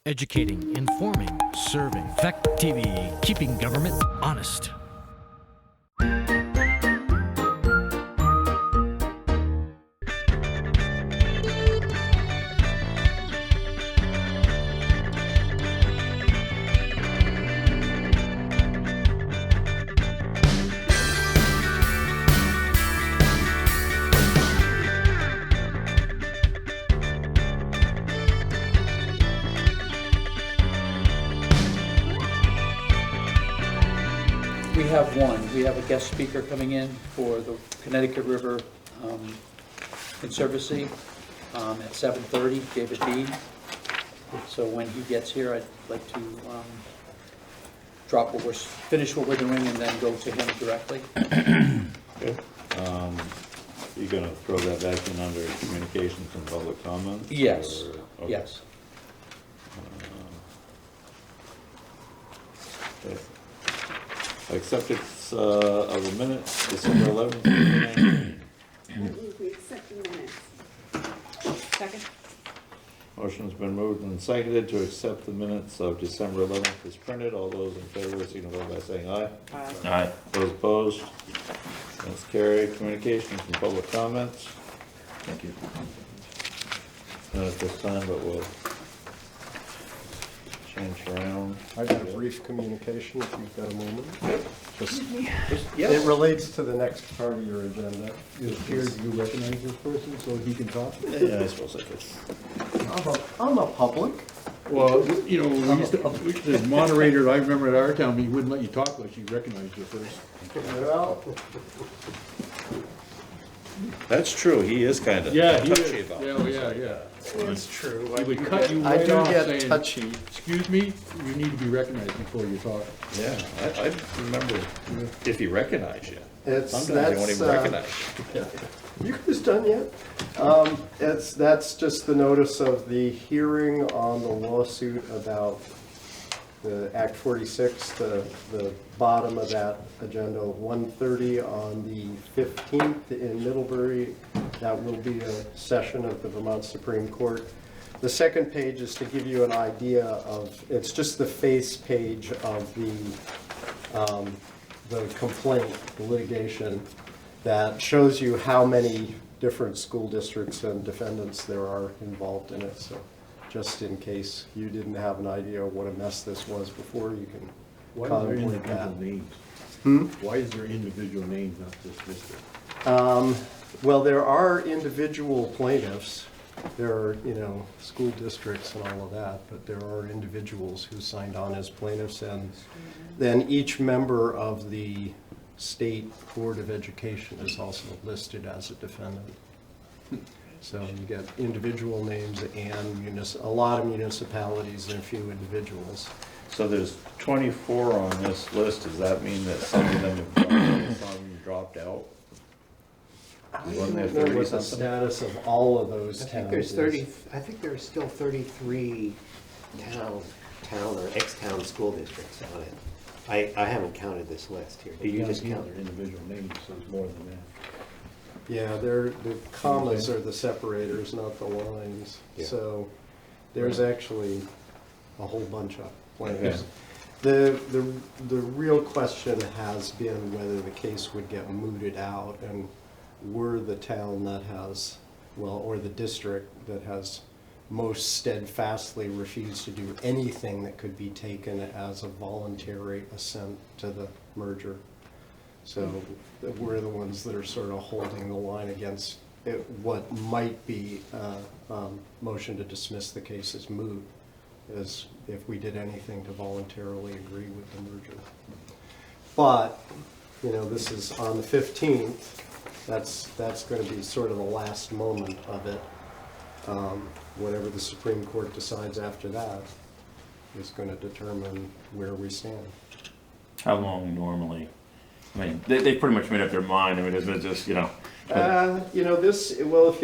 Educating, informing, serving. Fact TV, keeping government honest. We have a guest speaker coming in for the Connecticut River Conservancy at 7:30, David Dean. So when he gets here, I'd like to finish what we're doing and then go to him directly. Okay. You're going to throw that back in under communications and public comments? Yes, okay. yes. Okay. Acceptance of the minutes, December 11th. meeting. Move we accept the minutes. Second. Motion's been moved and seconded to accept the minutes of December 11th as printed. All those in favor signify by saying aye. Aye. Aye. Those opposed? That's carried. Communications and public comments. Thank you. Not at this time, but we'll change around. I got a brief communication if you've got a moment. Yes. It relates to the next part of your agenda. It appears you recognize this person so he can talk? Yeah, I suppose I could. I'm a public. Well, you know, the moderator, I remember at our town, he wouldn't let you talk unless you recognized you first. Well, That's true. He is kind of Yeah, he touchy is. about Yeah, it. yeah. it's true. He would cut you I right do off get saying, touchy. excuse me, you need to be recognized before you talk. Yeah, I remember if he recognized you. Sometimes he won't That's even recognize you. You guys done yet? That's just the notice of the hearing on the lawsuit about the Act 46, the bottom of that agenda, 1:30 on the 15th in Middlebury. That will be a session of the Vermont Supreme Court. The second page is to give you an idea of, it's just the face page of the complaint, the litigation, that shows you how many different school districts and defendants there are involved in it. So just in case you didn't have an idea of what a mess this was before, you can Why is there contemplate that. individual names? Why is there individual names, not just listed? Well, there are individual plaintiffs. There are, school districts and all of that, but there are individuals who signed on as plaintiffs, and then each member of the State Board of Education is also listed as a defendant. So you get individual names and a lot of municipalities and a few individuals. So there's 24 on this list. Does that mean that some of them have dropped out? Some of them dropped out? Wasn't there I don't know 30 what the something? status of all of those I towns think there's is. 30, I think there's still 33 town or ex-town school districts on it. I haven't counted this list here. Do you just count? Their individual names, so it's more than that. Yeah, the commas are the separators, not the lines. Yeah. So there's actually a whole bunch of plaintiffs. Okay. The real question has been whether the case would get mooted out, and we're the town that has, or the district that has most steadfastly refused to do anything that could be taken as a voluntary assent to the merger. So we're the ones that are sort of holding the line against what might be a motion to dismiss the case as moot, as if we did anything to voluntarily agree with the merger. But, this is on the 15th. That's going to be sort of the last moment of it. Whatever the Supreme Court decides after that is going to determine where we stand. How long normally? I mean, they pretty much made up their mind. I mean, is it just, If you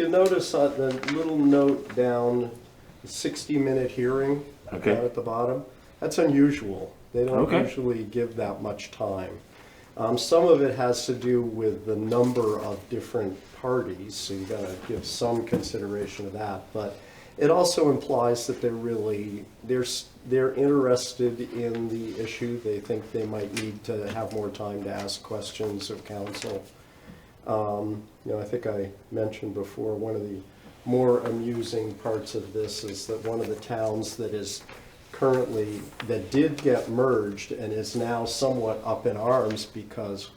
notice on the little note down, the 60-minute hearing Okay. down at the bottom, that's unusual. They don't Okay. usually give that much time. Some of it has to do with the number of different parties, so you got to give some consideration of that. But it also implies that they're interested in the issue. They think they might need to have more time to ask questions of counsel. I think I mentioned before, one of the more amusing parts of this is that one of the towns that did get merged and is now somewhat up in arms because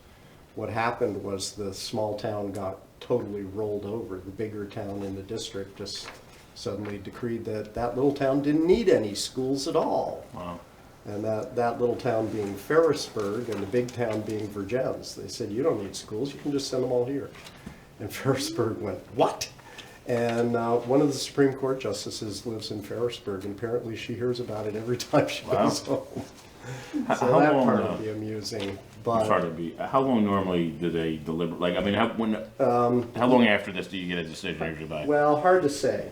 what happened was the small town got totally rolled over. The bigger town in the district just suddenly decreed that little town didn't need any schools at all. Wow. And that little town being Ferrisburg and the big town being Vergennes. They said, you don't need schools, you can just send them all here. And Ferrisburg went, what? And one of the Supreme Court justices lives in Ferrisburg, and apparently she hears about it every time she goes home. So How that long, part would be amusing. But how long normally do they deliberate? Like, I mean, how long after this do you get a decision usually by? well, hard to say.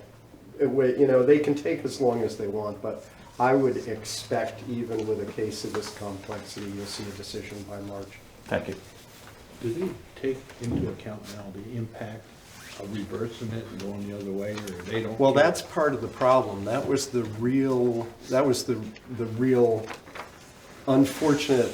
They can take as long as they want, but I would expect even with a case of this complexity, you'll see a decision by March. Thank you. Do they take into account now the impact of reversing it and going the other way, or they don't? Well, care? that's part of the problem. That was the real unfortunate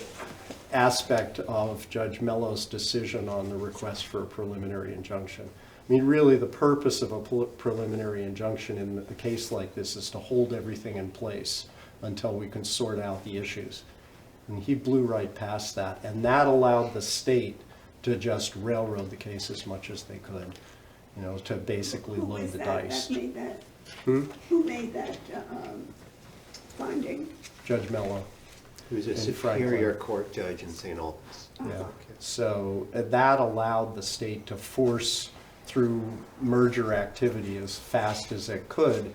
aspect of Judge Mello's decision on the request for a preliminary injunction. I mean, really, the purpose of a preliminary injunction in a case like this is to hold everything in place until we can sort out the issues. And he blew right past that, and that allowed the state to just railroad the case as much as they could, to basically Who load was the that dice. that made that? Hmm? Who made that finding? Judge Mello. Who's a In Superior Franklin. Court judge in St. Albans. Yeah, so that allowed the state to force through merger activity as fast as it could,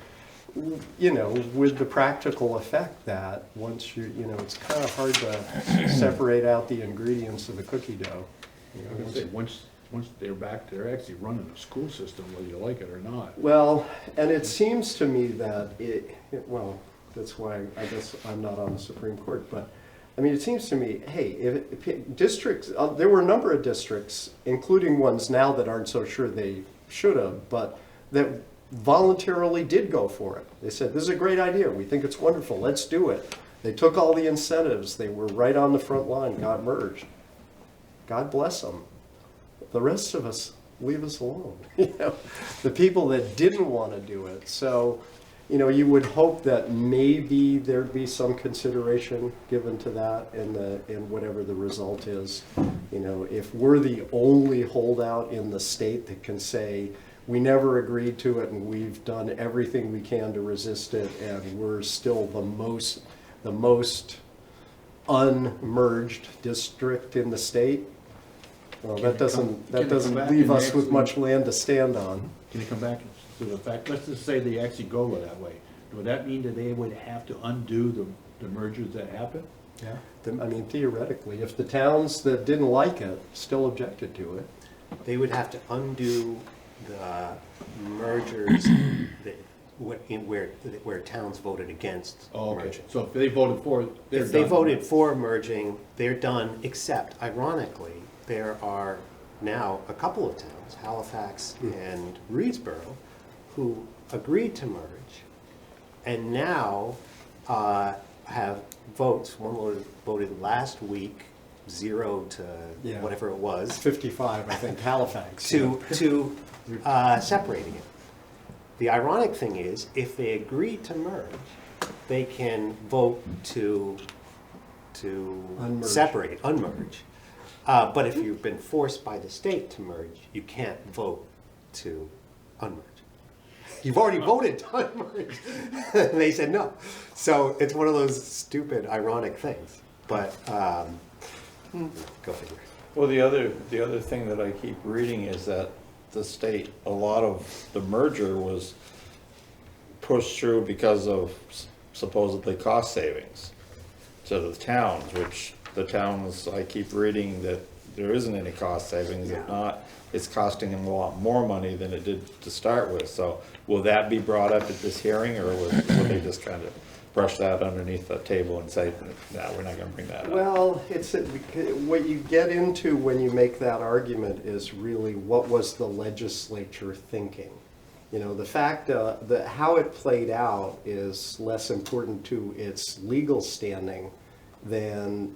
with the practical effect that once it's kind of hard to separate out the ingredients of the cookie dough. I was gonna say, once they're back, they're actually running a school system, whether you like it or not. Well, and it seems to me that that's why I guess I'm not on the Supreme Court, but I mean, it seems to me, hey, if districts, there were a number of districts, including ones now that aren't so sure they should have, but that voluntarily did go for it. They said, this is a great idea, we think it's wonderful, let's do it. They took all the incentives, they were right on the front line, got merged. God bless them. The rest of us, leave us alone. The people that didn't want to do it. So, you would hope that maybe there'd be some consideration given to that in whatever the result is. If we're the only holdout in the state that can say, we never agreed to it and we've done everything we can to resist it and we're still the most unmerged district in the state, well, that doesn't leave us with much land to stand on. Can you come back to the fact, let's just say they actually go that way. Would that mean that they would have to undo the mergers that happened? Yeah. I mean, theoretically, if the towns that didn't like it still objected to it. They would have to undo the mergers where towns voted against Oh, okay. merging. So if they voted for it, they're If they done. voted for merging, they're done, except ironically, there are now a couple of towns, Halifax and Reedsboro, who agreed to merge and now have votes. One voted last week, 0 to whatever it was, 55, I think, Halifax. to separating it. The ironic thing is, if they agree to merge, they can vote to Unmerge. separate, unmerge. But if you've been forced by the state to merge, you can't vote to unmerge. You've already voted to unmerge. They said no. So it's one of those stupid, ironic things. But go figure. Well, the other thing that I keep reading is that the state, a lot of the merger was pushed through because of supposedly cost savings to the towns, which the towns, I keep reading that there isn't any cost savings. If not, it's costing them a lot more money than it did to start with. So will that be brought up at this hearing, or will they just kind of brush that underneath the table and say, no, we're not going to bring that up? Well, what you get into when you make that argument is really what was the legislature thinking? You know, the fact, how it played out is less important to its legal standing than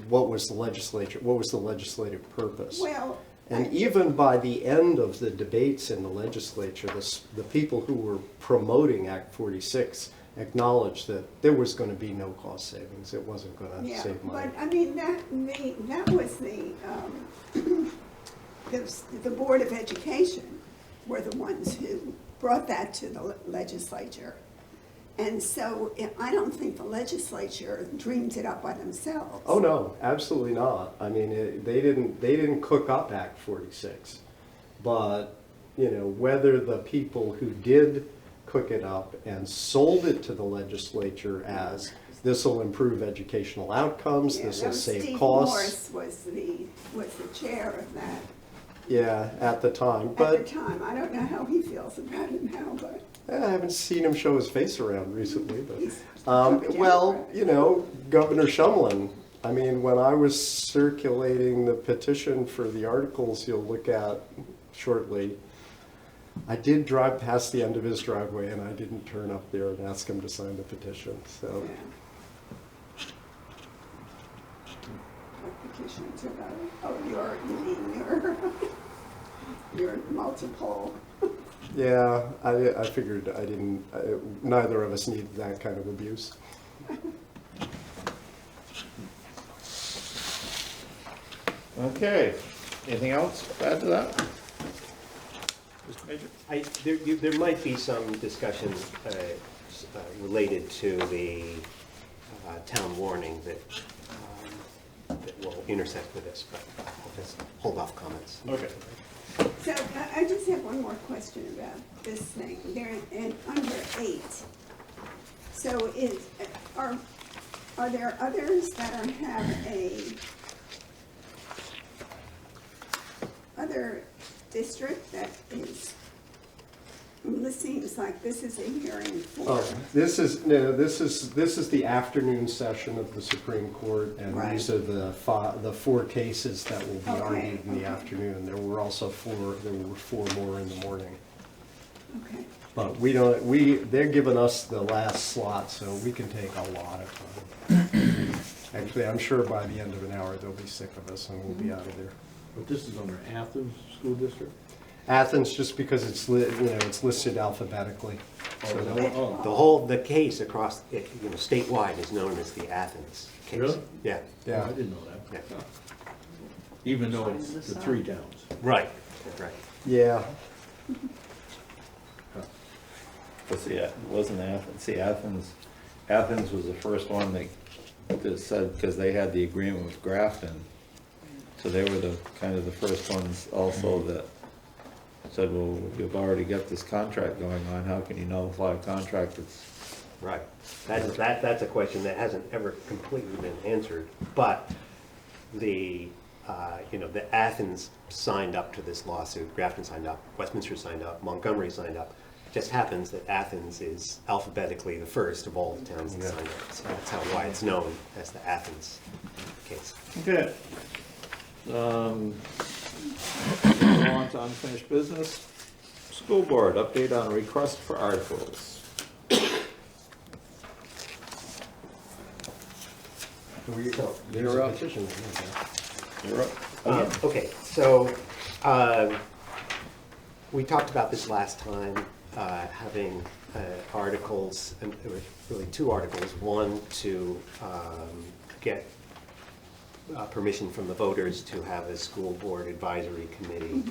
what was the legislative purpose. Well, And even by the end of the debates in the legislature, the people who were promoting Act 46 acknowledged that there was going to be no cost savings. It wasn't going to yeah, save money. but I mean, that was the Board of Education were the ones who brought that to the legislature. And so I don't think the legislature dreamed it up by themselves. Oh, no, absolutely not. I mean, they didn't cook up Act 46. But, you know, whether the people who did cook it up and sold it to the legislature as this will improve educational outcomes, Yeah, this that will was save Steve costs. Morris was the chair of that Yeah, at the time. at But the time. I don't know how he feels about it now, but I haven't seen him show his face around recently. But he's well, you know, Governor Shumlin. I mean, when I was circulating the petition for the articles you'll look at shortly, I did drive past the end of his driveway, and I didn't turn up there and ask him to sign the petition. So, yeah. What petitions about it? Oh, you mean your multiple. yeah, I figured I didn't. Neither of us needed that kind of abuse. Okay, anything else to add to that? Mr. Major? There might be some discussion related to the town warning that will intersect with this, but I'll just hold off comments. Okay. So I just have one more question about this thing. They're in under 8. So are there others that have other district that is, this seems like this is a hearing for. Oh, this is the afternoon session of the Supreme Court, and Right. these are the 4 cases that will be Okay, argued in the okay. afternoon. There were 4 more in the morning. Okay. But they're giving us the last slot, so we can take a lot of time. Actually, I'm sure by the end of an hour, they'll be sick of us and we'll be out of there. But this is under Athens School District? Athens, just because it's listed alphabetically. So The case across, statewide is known as the Athens case. Really? Yeah. Yeah. Oh, I didn't know that. Yeah. Even though it's the 3 towns. Right, right. Yeah, But see, it wasn't Athens. See, Athens was the first one that said, because they had the agreement with Grafton. So they were the first ones also that said, well, you've already got this contract going on, how can you nullify a contract that's... Right. That's a question that hasn't ever completely been answered, but the Athens signed up to this lawsuit, Grafton signed up, Westminster signed up, Montgomery signed up. It just happens that Athens is alphabetically the first of all the towns that signed up. So that's why it's known as the Athens case. Okay. On to unfinished business. School board, update on request for articles. there's You're a up. petition. You're up. Okay, so we talked about this last time, having articles, and there were really 2 articles. One to get permission from the voters to have a school board advisory committee,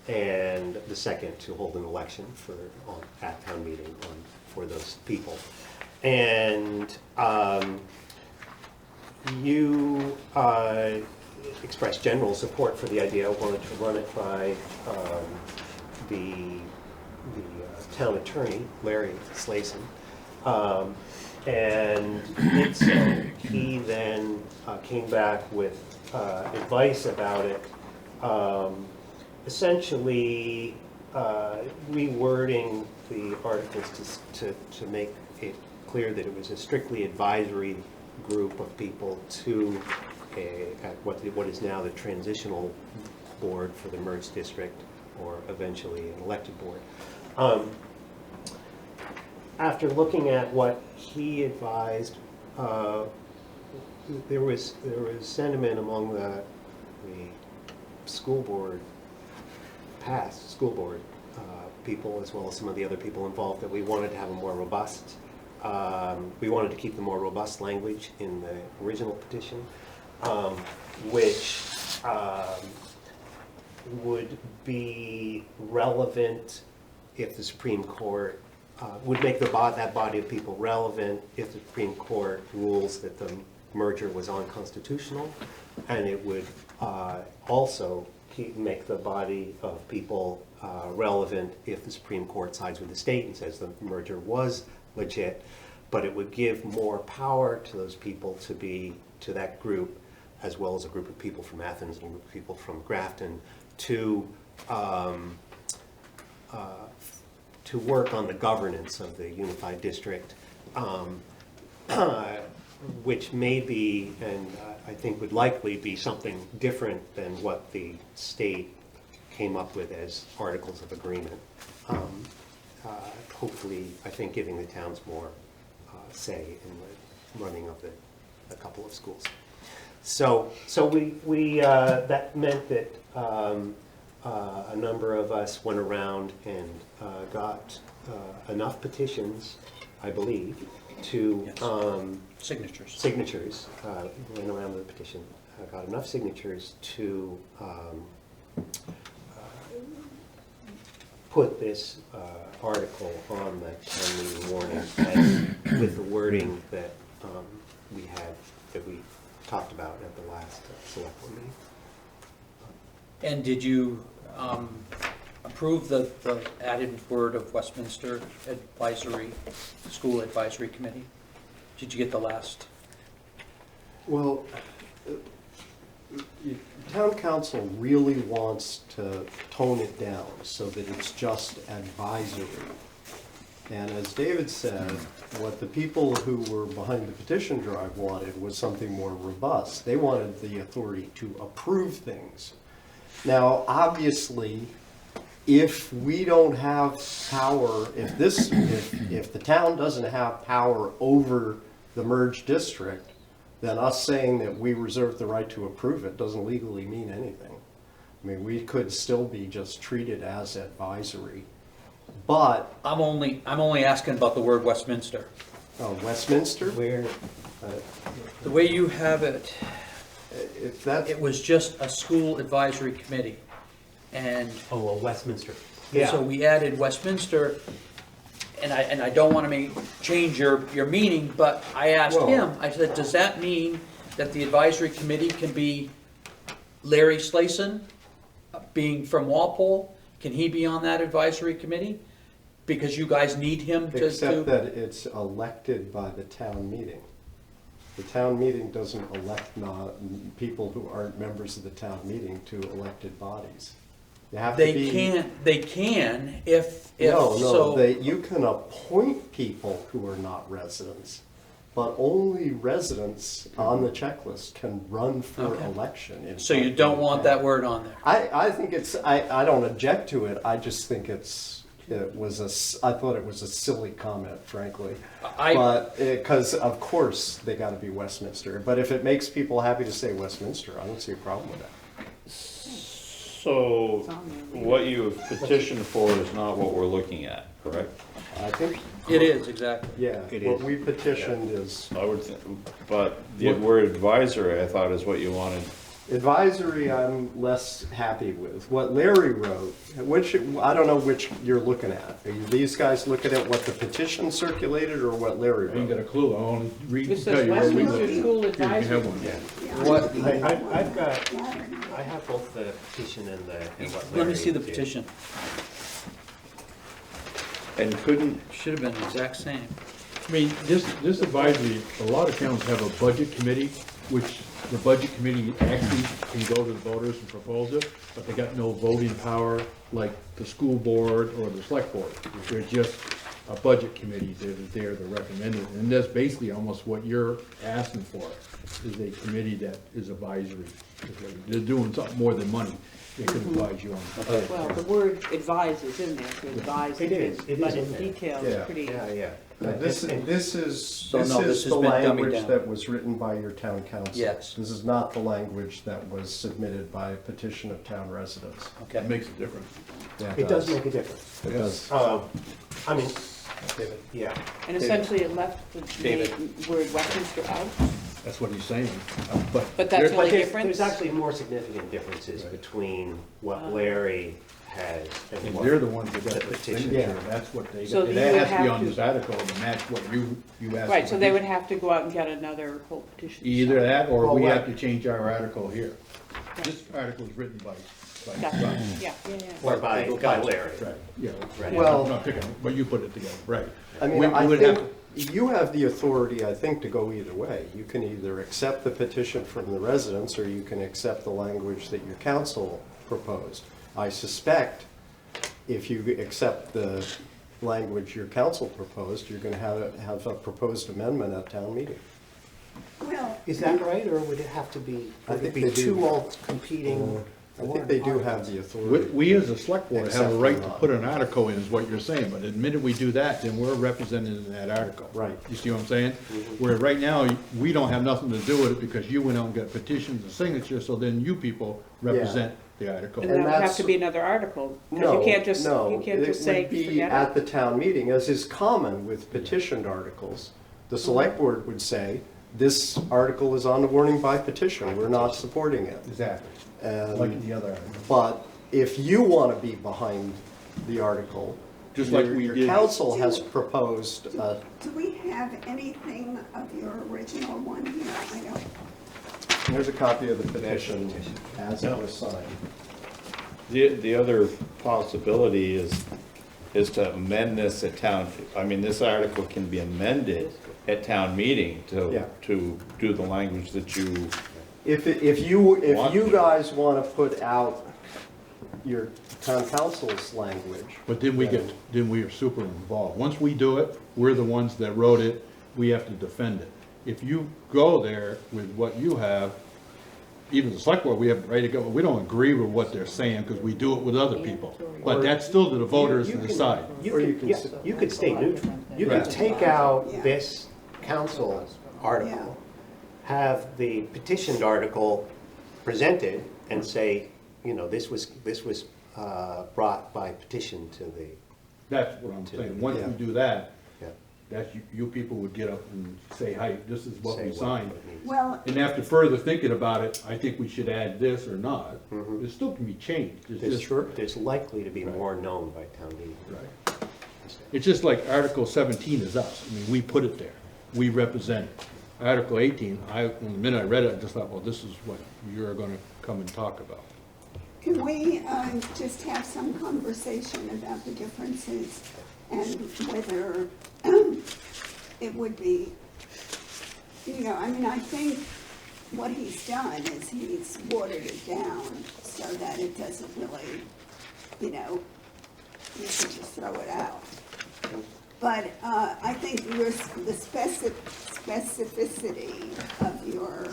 and the second to hold an election at town meeting for those people. And you expressed general support for the idea, wanted to run it by the town attorney, Larry Slayson, and did so. He then came back with advice about it, essentially rewording the articles to make it clear that it was a strictly advisory group of people to what is now the transitional board for the merged district, or eventually an elected board. After looking at what he advised, there was sentiment among the school board, past school board people, as well as some of the other people involved, that we wanted to have a more robust, we wanted to keep the more robust language in the original petition, which would be relevant if the Supreme Court would make that body of people relevant if the Supreme Court rules that the merger was unconstitutional, and it would also make the body of people relevant if the Supreme Court sides with the state and says the merger was legit, but it would give more power to those people to that group, as well as a group of people from Athens and a group of people from Grafton, to work on the governance of the unified district, which may be, and I think would likely be, something different than what the state came up with as articles of agreement. Hopefully, I think giving the towns more say in the running of a couple of schools. So we that meant that a number of us went around and got enough petitions, I believe, to signatures. Went around with the petition, got enough signatures to put this article on the town meeting warning, and with the wording that we talked about at the last select board meeting. And did you approve the added word of Westminster School Advisory Committee? Did you get the last? Well, town council really wants to tone it down so that it's just advisory. And as David said, what the people who were behind the petition drive wanted was something more robust. They wanted the authority to approve things. Now, obviously, if we don't have power, if the town doesn't have power over the merged district, then us saying that we reserve the right to approve it doesn't legally mean anything. I mean, we could still be just treated as advisory. But I'm only asking about the word Westminster. Westminster? Where The way you have it, If that's, it was just a school advisory committee. And well, Westminster. so we added Westminster, and I don't want to change your meaning, but I asked him, I said, does that mean that the advisory committee can be Larry Slayson, being from Walpole? Can he be on that advisory committee? Because you guys need him to... except that it's elected by the town meeting. The town meeting doesn't elect people who aren't members of the town meeting to elected bodies. You have to be. They can if No, so. you can appoint people who are not residents, but only residents on the checklist can run for Okay. election. So you don't want that word on there? I think I don't object to it, I just think I thought it was a silly comment, frankly. But, because of course they gotta be Westminster, but if it makes people happy to say Westminster, I don't see a problem with that. So what you have petitioned for is not what we're looking at, correct? I think, It is, exactly. yeah, It what is. we petitioned is, I would think, but the word advisory, I thought is what you wanted. advisory I'm less happy with. What Larry wrote, I don't know which you're looking at. Are these guys looking at what the petition circulated or what Larry I ain't got wrote? a clue, I'll only read. It tell says you where we Westminster look. School Here, you can Advisory. have one. Yeah. What? I have both the petition and what Let me Larry see the did. petition. And couldn't, Should have been the exact same. I mean, this advisory, a lot of towns have a budget committee, which the budget committee actually can go to the voters and propose it, but they got no voting power like the school board or the select board. They're just a budget committee that is there to recommend it. And that's basically almost what you're asking for, is a committee that is advisory. They're doing something more than money. they can advise you on. Well, the word advise is in there, to advise. It is, it But is in in there. detail, Yeah. it's pretty. Yeah. This is So no, this the has been dummied language down. that was written by your town council. Yes. This is not the language that was submitted by a petition of town residents. Okay. It makes a difference. Yeah, It does make a difference. It does. I mean, yeah. And essentially it left the David. word Westminster out, That's what he's saying. But but that's there- the But only difference. there's actually more significant differences between what Larry has and what. they're the ones that got the the petition. signature, that's what they So got. It you would has to be have on to- this article to match what you asked. Right, so for. they would have to go out and get another whole petition. Either that, or Well, we what- have to change our article here. This article is written by Gotcha. Scott. Yeah, yeah. Or by Larry. Right, yeah. Right. Well- I'm not picking, but you put it together, right. I mean, We I would think have- you have the authority, I think, to go either way. You can either accept the petition from the residents, or you can accept the language that your council proposed. I suspect if you accept the language your council proposed, you're gonna have a proposed amendment at town meeting. Well, Is that right, or would it have to be, I would it think be they do. two all competing? I think they do have the We, authority. we as a select board have Accept a or right to not. put an article in, is what you're saying, but the minute we do that, then we're represented in that article. Right. You see what I'm saying? Where right now, we don't have nothing to do with it because you went out and got petitions and signatures, so then you people represent the article. And And that would have that's- to be another article, because No, you can't just, no, you can't just it say, would be forget at it. the town meeting, as is common with petitioned articles. The select board would say, this article is on the warning by petition, we're not supporting it. Exactly. And- Like the other article. But if you want to be behind the article, Just like your- we your did. council has proposed, do we have anything of your original one here? I don't. here's a copy of the petition as it was signed. The other possibility is to amend this at town, I mean, this article can be amended at town meeting Yeah. to do the language that you, If you Want- guys want to put out your town council's language. But then we are super involved. Once we do it, we're the ones that wrote it, we have to defend it. If you go there with what you have, even the select board, we have the right to go, we don't agree with what they're saying, because we do it with other people. But that's still to the voters to You can- decide. Or you You can could, s- you could stay neutral. You Right. could take out Yeah. this council Yeah. article, have the petitioned article presented, and say, you know, this was brought by petition to the, That's what I'm saying. Once Yeah. we do that, yeah. that's, you people would get up and say, hey, this is what say we signed. it needs. Well, And after further thinking about it, I think we should add this or not. Mm-hmm. It still can be changed. It's There's, just, there's likely to be more known by town meeting. right. It's just like Article 17 is us. I mean, we put it there. We represent it. Article 18, when the minute I read it, I just thought, well, this is what you're gonna come and talk about. can we just have some conversation about the differences and whether it would be, I mean, I think what he's done is he's watered it down so that it doesn't really, you can just throw it out. But I think the specificity of your,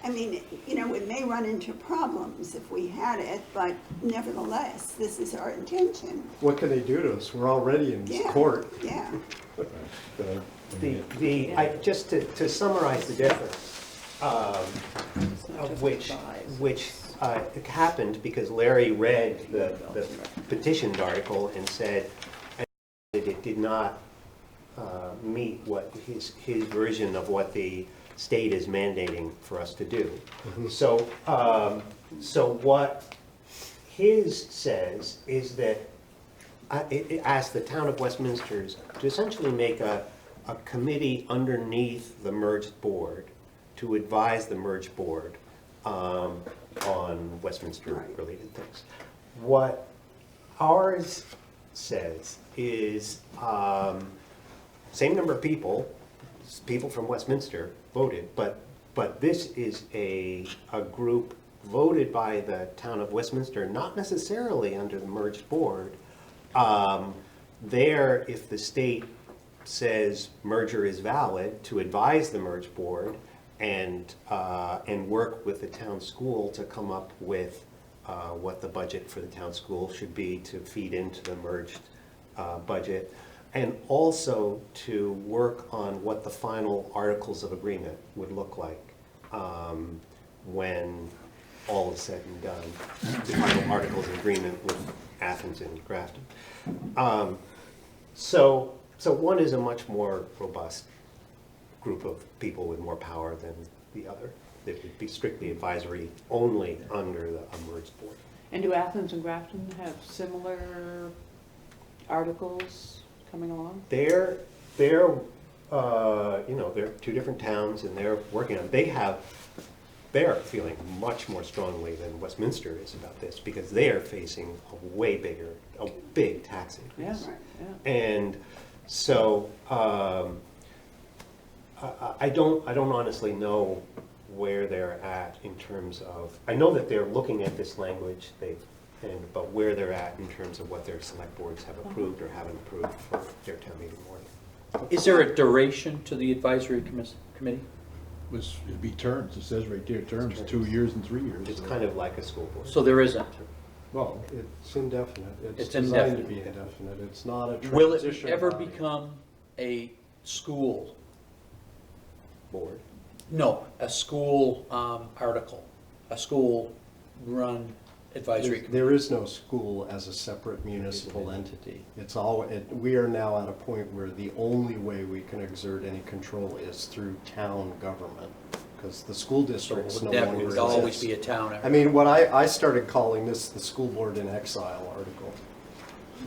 it may run into problems if we had it, but nevertheless, this is our intention. What can they do to us? We're already in Yeah. court. Yeah. Just to summarize the difference, which happened because Larry read the petitioned article and said that it did not meet what his version of what the state is mandating for us to do. So what his says is that it asks the town of Westminster to essentially make a committee underneath the merged board to advise the merged board on Westminster-related things. What ours says is same number of people from Westminster voted, but this is a group voted by the town of Westminster, not necessarily under the merged board. If the state says merger is valid, to advise the merged board, and work with the town school to come up with what the budget for the town school should be to feed into the merged budget, and also to work on what the final articles of agreement would look like when all is said and done, the final articles of agreement with Athens and Grafton. So one is a much more robust group of people with more power than the other. It would be strictly advisory only under a merged board. And do Athens and Grafton have similar articles coming along? They're two different towns and they're working on, they're feeling much more strongly than Westminster is about this because they are facing a big tax increase. Yeah. And so, I don't honestly know where they're at in terms of, I know that they're looking at this language, but where they're at in terms of what their select boards have approved or haven't approved for their town meeting warrant. Is there a duration to the advisory committee? It'd be terms, it says right there, terms, 2 years and 3 years. It's so- kind of like a school board. So there isn't. Well, It's indefinite. It's designed to indefinite. be indefinite. It's not a Will it transition ever body. become a school? Board. No, a school article, a school-run advisory committee. There is no school as a separate municipal entity. We are now at a point where the only way we can exert any control is through town government, because the school So districts no that longer would always exist. be a town. I mean, I started calling this the school board in exile article.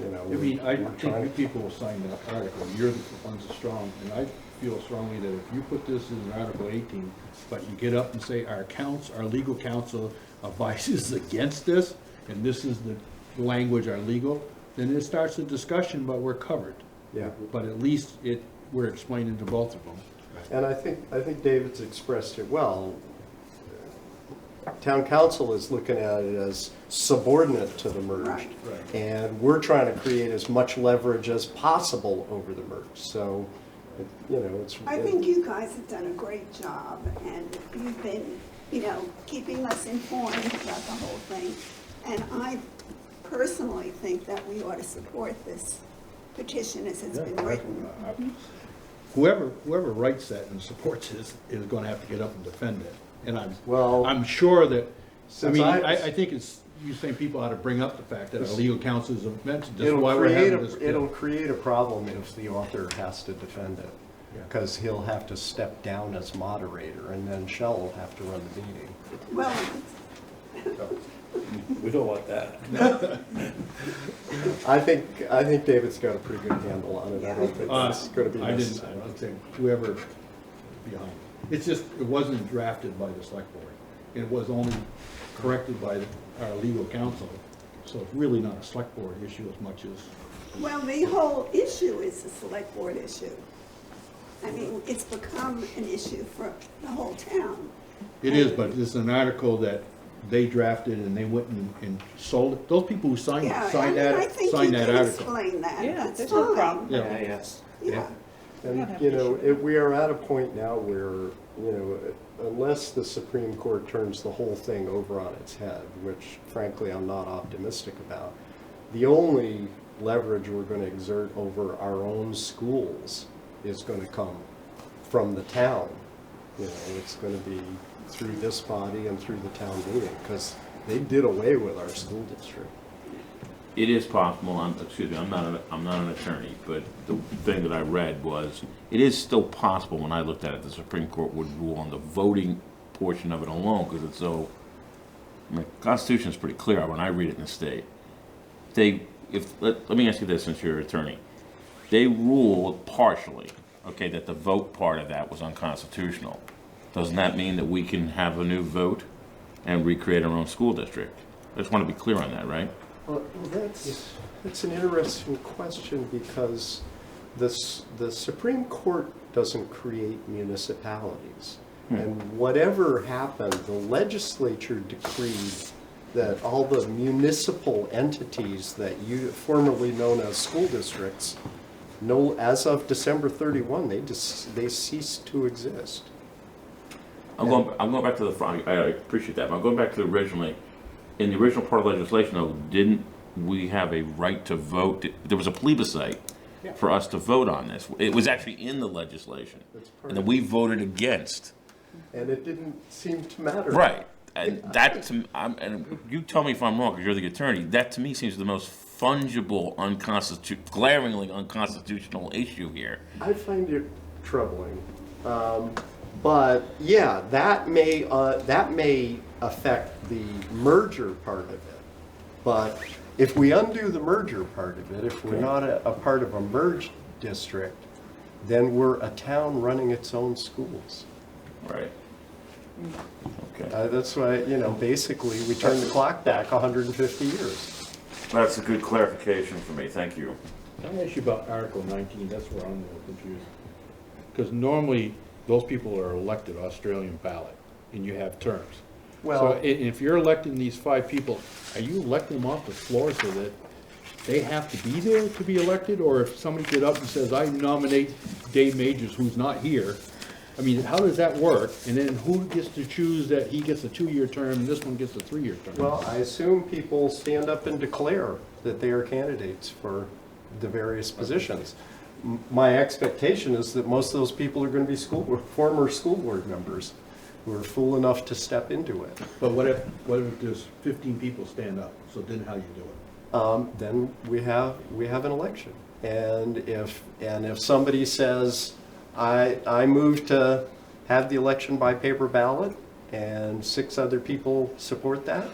You know, I mean, I we're trying think people will sign that article, you're the ones that are strong, and I feel strongly that if you put this in Article 18, but you get up and say, our legal counsel advises against this, and this is the language, our legal, then it starts a discussion, but we're covered. Yeah. But at least we're explaining to both of them. And I think David's expressed it well. Town council is looking at it as subordinate to the merge. Right. And we're trying to create as much leverage as possible over the merge. So, it's. I think you guys have done a great job, and you've been, keeping us informed about the whole thing. And I personally think that we ought to support this petition as it's been written. Whoever writes that and supports this is gonna have to get up and defend it. And Well, I'm sure that, since I think you're saying people ought to bring up the fact that our legal counsel has mentioned this, It'll why we're create having this. it'll create a problem if the author has to defend it, Yeah. because he'll have to step down as moderator, and then Shell will have to run the meeting. Well, We don't want that. I think David's got a pretty good handle on it. I don't think it's going to be I didn't, necessary. I'm saying whoever behind. It's just, it wasn't drafted by the select board. It was only corrected by our legal counsel. So it's really not a select board issue as much as, well, the whole issue is a select board issue. I mean, it's become an issue for the whole town. it is, but it's an article that they drafted and they went and sold it. Those people who signed Yeah, signed I think you that can article. explain that. Yeah, That's there's no fine. problem. Yeah. Yes. Yeah. And, we are at a point now where, unless the Supreme Court turns the whole thing over on its head, which frankly I'm not optimistic about, the only leverage we're going to exert over our own schools is going to come from the town. It's going to be through this body and through the town meeting, because they did away with our school district. It is possible, I'm not an attorney, but the thing that I read was, it is still possible, when I looked at it, the Supreme Court would rule on the voting portion of it alone, because it's so, the Constitution is pretty clear when I read it in the state. Let me ask you this, since you're an attorney. They ruled partially, okay, that the vote part of that was unconstitutional. Doesn't that mean that we can have a new vote and recreate our own school district? I just want to be clear on that, right? Well, that's an interesting question, because the Supreme Court doesn't create municipalities. And whatever happened, the legislature decreed that all the municipal entities that formerly known as school districts, as of December 31, they ceased to exist. I'm going back to the front, I appreciate that, but I'm going back to the originally, in the original part of legislation though, didn't we have a right to vote? There was a plebiscite for us to vote on this. It was actually in the legislation. And then we voted against. And it didn't seem to matter. Right. And that, and you tell me if I'm wrong, because you're the attorney, that to me seems the most fungible, glaringly unconstitutional issue here. I find it troubling. But yeah, that may affect the merger part of it. But if we undo the merger part of it, if we're not a part of a merged district, then we're a town running its own schools. Right. Okay. That's why, basically, we turn the clock back 150 years. That's a good clarification for me, thank you. Can I ask you about Article 19? That's where I'm a little confused. Because normally, those people are elected Australian ballot, and you have terms. Well- So if you're electing these 5 people, are you electing them off the floor so that they have to be there to be elected? Or if somebody get up and says, I nominate Dave Majors, who's not here, I mean, how does that work? And then who gets to choose that he gets a 2-year term and this one gets a 3-year term? Well, I assume people stand up and declare that they are candidates for the various positions. My expectation is that most of those people are going to be former school board members who are fool enough to step into it. But what if there's 15 people stand up? So then how do you do it? Then we have an election, and if somebody says, I move to have the election by paper ballot, and 6 other people support that,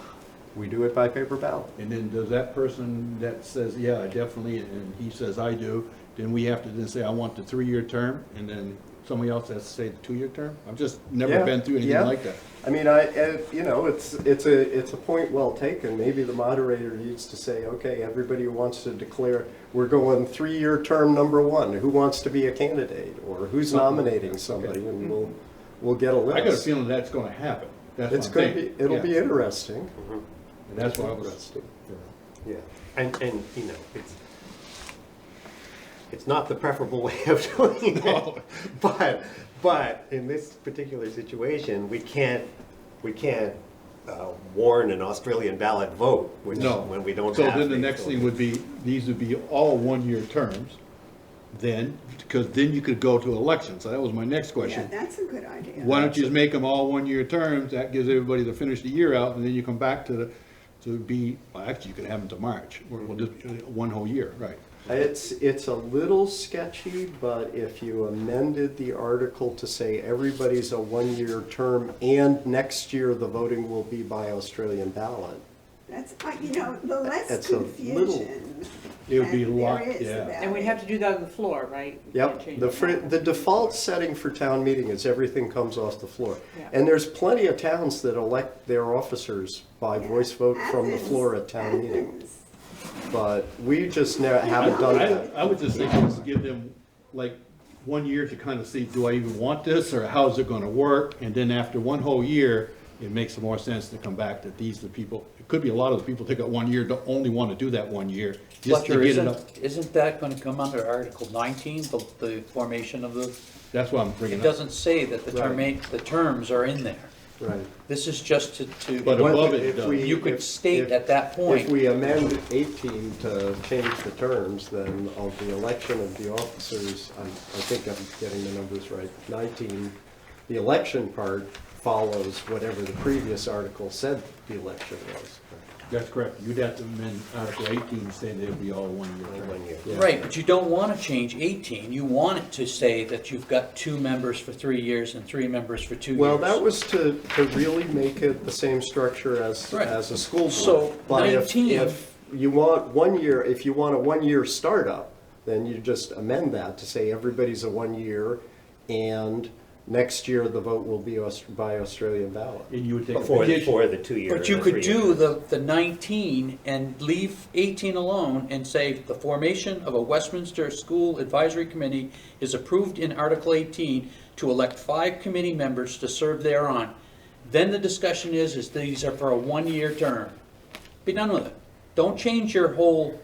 we do it by paper ballot. And then does that person that says, yeah, I definitely, and he says, I do, then we have to then say, I want the 3-year term, and then somebody else has to say the 2-year term? I've just never been through anything like that. I mean, it's a point well taken. Maybe the moderator needs to say, okay, everybody who wants to declare, we're going 3-year term number 1. Who wants to be a candidate, or who's nominating somebody, and we'll get a list. I got a feeling that's going to happen. That's It's what I'm going to thinking. be. It'll Yeah. be interesting. And that's why I was. Interesting. Yeah, and it's not the preferable way of doing it, but in this particular situation, we can't warn an Australian ballot vote when we don't So have. then the these. next thing would be, these would be all 1-year terms, then, because then you could go to elections. So that was my next Yeah, question. that's a good idea. Why don't you just make them all 1-year terms? That gives everybody to finish the year out, and then you come back well, actually, you could have them to March, or we'll just, 1 whole year, right? It's a little sketchy, but if you amended the article to say everybody's a 1-year term and next year the voting will be by Australian ballot. That's, the less It's a little- confusion It would be a that lot, there is yeah. about And we'd have to it. do that on the floor, right? We can't Yep, change the it. default setting for town meeting is everything comes off the floor. Yeah. And there's plenty of towns that elect their officers by voice vote from the Athens- floor at town meeting. Athens. But we just never haven't done that. I would just think let's give them like 1 year to kind of see, do I even want this, or how's it gonna work? And then after 1 whole year, it makes more sense to come back that these are the people, it could be a lot of the people that got 1 year, don't only want to do that 1 year, just to Fletcher, get it up. isn't that gonna come under Article 19, the formation of the, That's why I'm bringing it it up. doesn't say that the terms are in there. Right. This is just to. But above it, If does. we- You could if- state if- at that point. If we amend 18 to change the terms, then of the election of the officers, I think I'm getting the numbers right, 19, the election part follows whatever the previous article said the election was. That's correct. You'd have to amend Article 18 saying they'll be all 1 year. All 1 year. Yeah. Right, but you don't want to change 18. You want it to say that you've got 2 members for 3 years and 3 members for 2 years. Well, that was to really make it the same structure as Right. a school board. So, But 19 if you want 1 year, if you want a 1-year startup, then you just amend that to say everybody's a 1 year, and next year the vote will be by Australian ballot. And you would take a Before petition. the 2 year. But you could do the 19 and leave 18 alone and say the formation of a Westminster School Advisory Committee is approved in Article 18 to elect 5 committee members to serve thereon. Then the discussion is these are for a 1-year term. Be done with it. Don't change your whole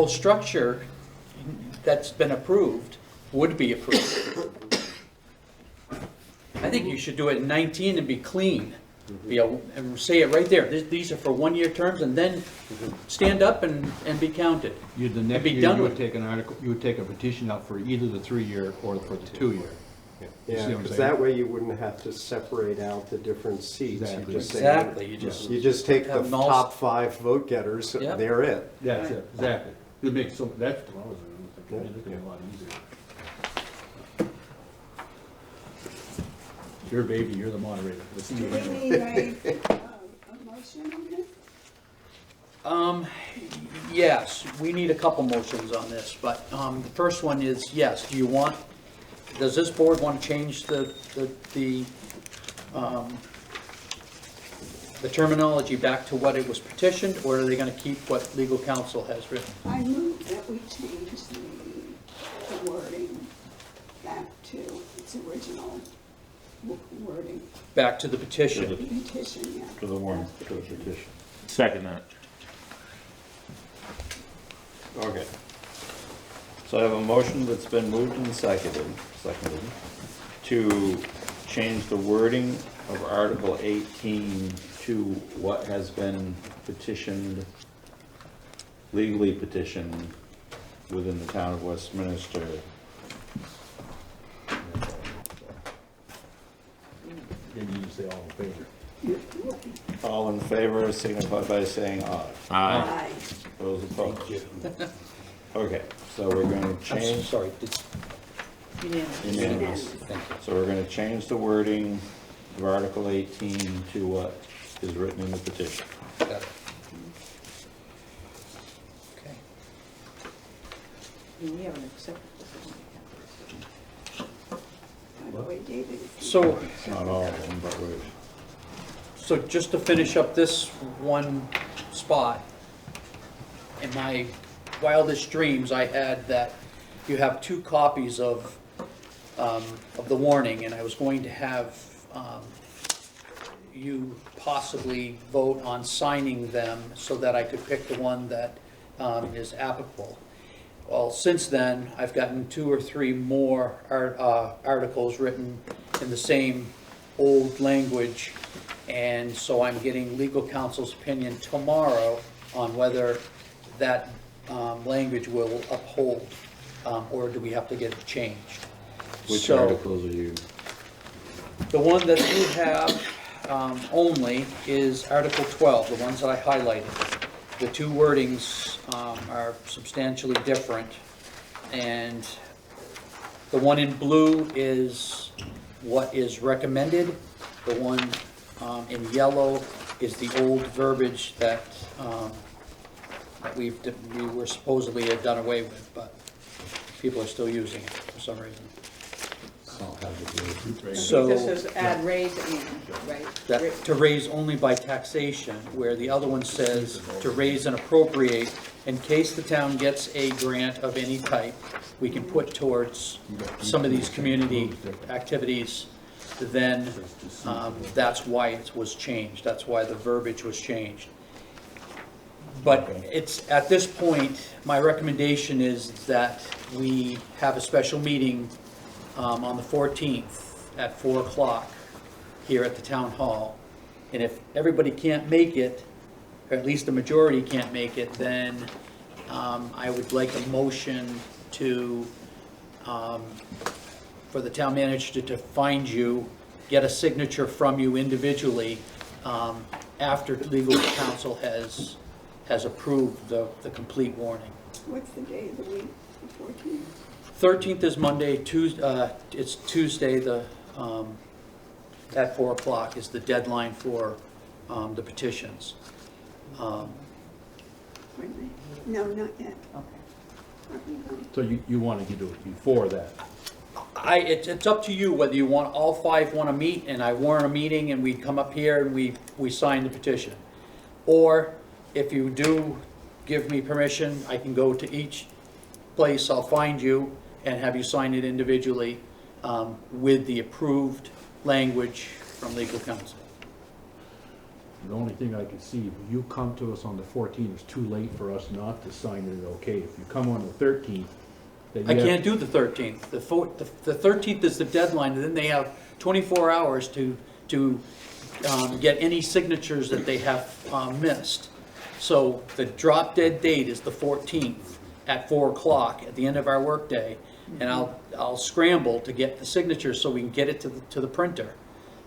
structure that's been approved, would be approved. I think you should do it in 19 and be clean. And say it right there, these are for one-year terms, and then stand up and be counted. You, the And next be year, done you with would it. take an article, you would take a petition out for either the 3-year or for the 2-year. You see Yeah, what I'm because saying? that way you wouldn't have to separate out the different seats. You Exactly. just say- Exactly, You just take the have null- top 5 vote getters, Yep. they're it. That's it, exactly. It makes so, that's what I was thinking, Yeah. it's gonna be a lot easier. Your baby, you're the moderator. Let's Do do we it. need a motion on this? Yes, we need a couple motions on this, but the first one is, yes, does this board want to change the terminology back to what it was petitioned, or are they going to keep what legal counsel has written? I move that we change the wording back to its original wording, Back to the petition? petition, yeah. To the warrant, to the petition. Second that. Okay. So I have a motion that's been moved and seconded to change the wording of Article 18 to what has been petitioned, legally petitioned within the town of Westminster. Then you just say all in favor. All in favor signify by saying aye. Aye. Aye. Those opposed? Okay, so we're going to I'm change. sorry, Unanimous. Unanimous. thank you. So we're gonna change the wording of Article 18 to what is written in the petition. Got it. Okay. We haven't accepted this. By the way, David is. So, Not all of them, but we're, So just to finish up this one spot, in my wildest dreams, I had that you have 2 copies of the warning, and I was going to have you possibly vote on signing them so that I could pick the one that is applicable. Well, since then, I've gotten 2 or 3 more articles written in the same old language, and so I'm getting legal counsel's opinion tomorrow on whether that language will uphold, or do we have to get it changed. which So, articles are you? the one that you have only is Article 12, the ones that I highlighted. The 2 wordings are substantially different, and the one in blue is what is recommended. The one in yellow is the old verbiage that we were supposedly had done away with, but people are still using it for some reason. So This is add, raise, and, right? that to raise only by taxation, where the other one says to raise and appropriate in case the town gets a grant of any type, we can put towards some of these community activities, then that's why it was changed. That's why the verbiage was changed. But it's, at this point, my recommendation is that we have a special meeting on the 14th at 4 o'clock here at the town hall. And if everybody can't make it, or at least the majority can't make it, then I would like a motion to, for the town manager to find you, get a signature from you individually after legal counsel has approved the complete warning. What's the day of the week, the 14th? 13th is Monday, it's Tuesday, at 4 o'clock is the deadline for the petitions. Pardon me. No, not yet. Okay. So you wanted to do it before that? It's up to you whether you want, all 5 want to meet, and I warn a meeting, and we come up here and we sign the petition. Or if you do give me permission, I can go to each place, I'll find you, and have you sign it individually with the approved language from legal counsel. The only thing I could see, if you come to us on the 14th, it's too late for us not to sign it, okay? If you come on the 13th, that I you have- can't do the 13th. The 13th is the deadline, and then they have 24 hours to get any signatures that they have missed. So the drop dead date is the 14th at 4 o'clock at the end of our workday, and I'll scramble to get the signatures so we can get it to the printer.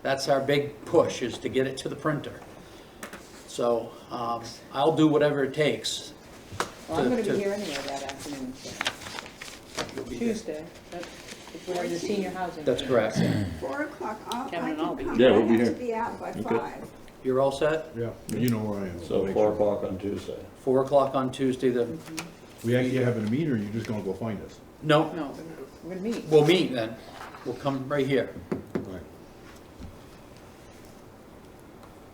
That's our big push, is to get it to the printer. So I'll do whatever it takes. Well, I'm gonna to- be here anyway that afternoon, so. You'll be here. Tuesday, if we're in the senior housing. That's correct. 4 o'clock, I Kevin and I'll be can come, here. I Yeah, we'll be have to here. be out by 5. You're all set? Yeah, you know where I am. So Make 4 sure. o'clock on Tuesday. 4 o'clock on Tuesday, We actually having a meeting, or you just gonna go find us? no, No, we're gonna meet. we'll meet then. We'll come right here. Right.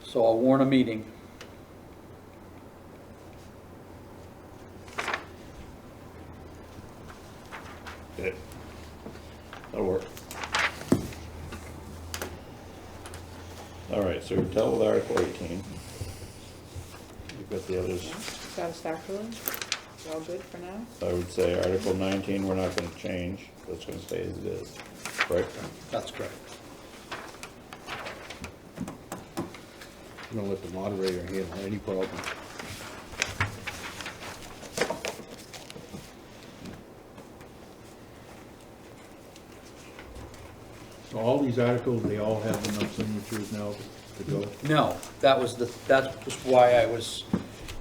So I'll warn a meeting. Okay. That'll work. All right, so we're done with Article 18. You've got the others. Satisfactorily? We're all good for now? I would say Article 19, we're not gonna change. That's gonna stay as it is, right? That's correct. I'm gonna let the moderator handle any problem. So all these articles, they all have enough signatures now to go? No, that's just why I was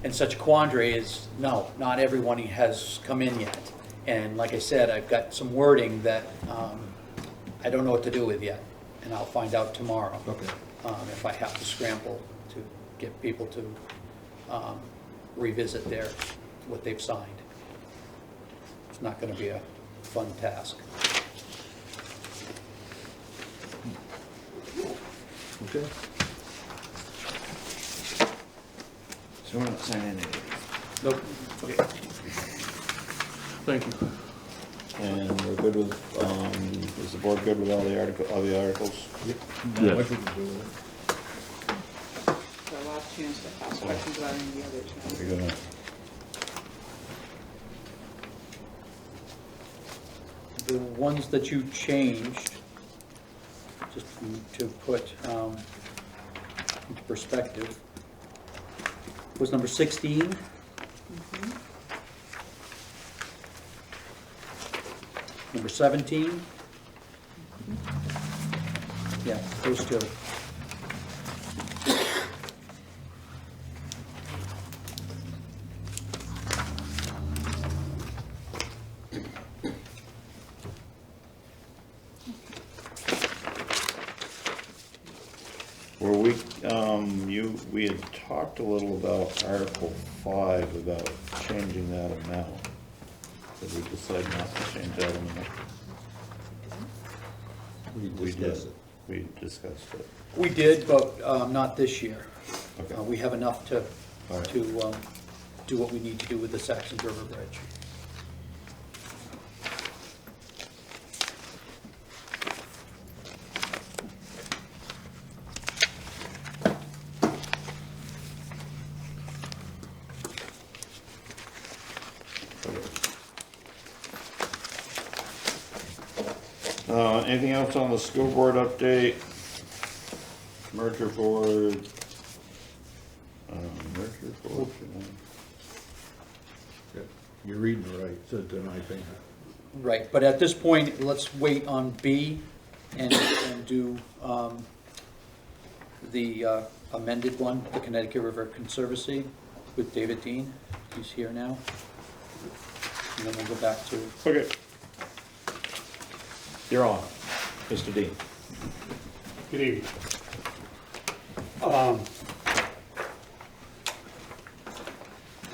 in such a quandary is, no, not everyone has come in yet. And like I said, I've got some wording that I don't know what to do with yet, and I'll find out tomorrow. Okay. If I have to scramble to get people to revisit what they've signed. It's not gonna be a fun task. Okay. So we're not signing anything. Nope. Okay. Thank you. And we're good with, is the board good with all the articles? Not much we can do with it. So last chance to ask questions about any of the others now. We're gonna, The ones that you changed, just to put into perspective, was number 16. Number 17. Yeah, those two. were we had talked a little about Article 5, about changing that amount. Did we decide not to change that amount? We did. We discussed it. We did, but not this year. Okay. We have enough to All right. do what we need to do with the Saxon River Bridge. Anything else on the school board update? Merger board? Merger board, Yeah, you're reading it right, it says deny payment. Right, but at this point, let's wait on B and do the amended one, the Connecticut River Conservancy with David Dean. He's here now. And then we'll go back to, Okay. You're on, Mr. Dean. Good evening.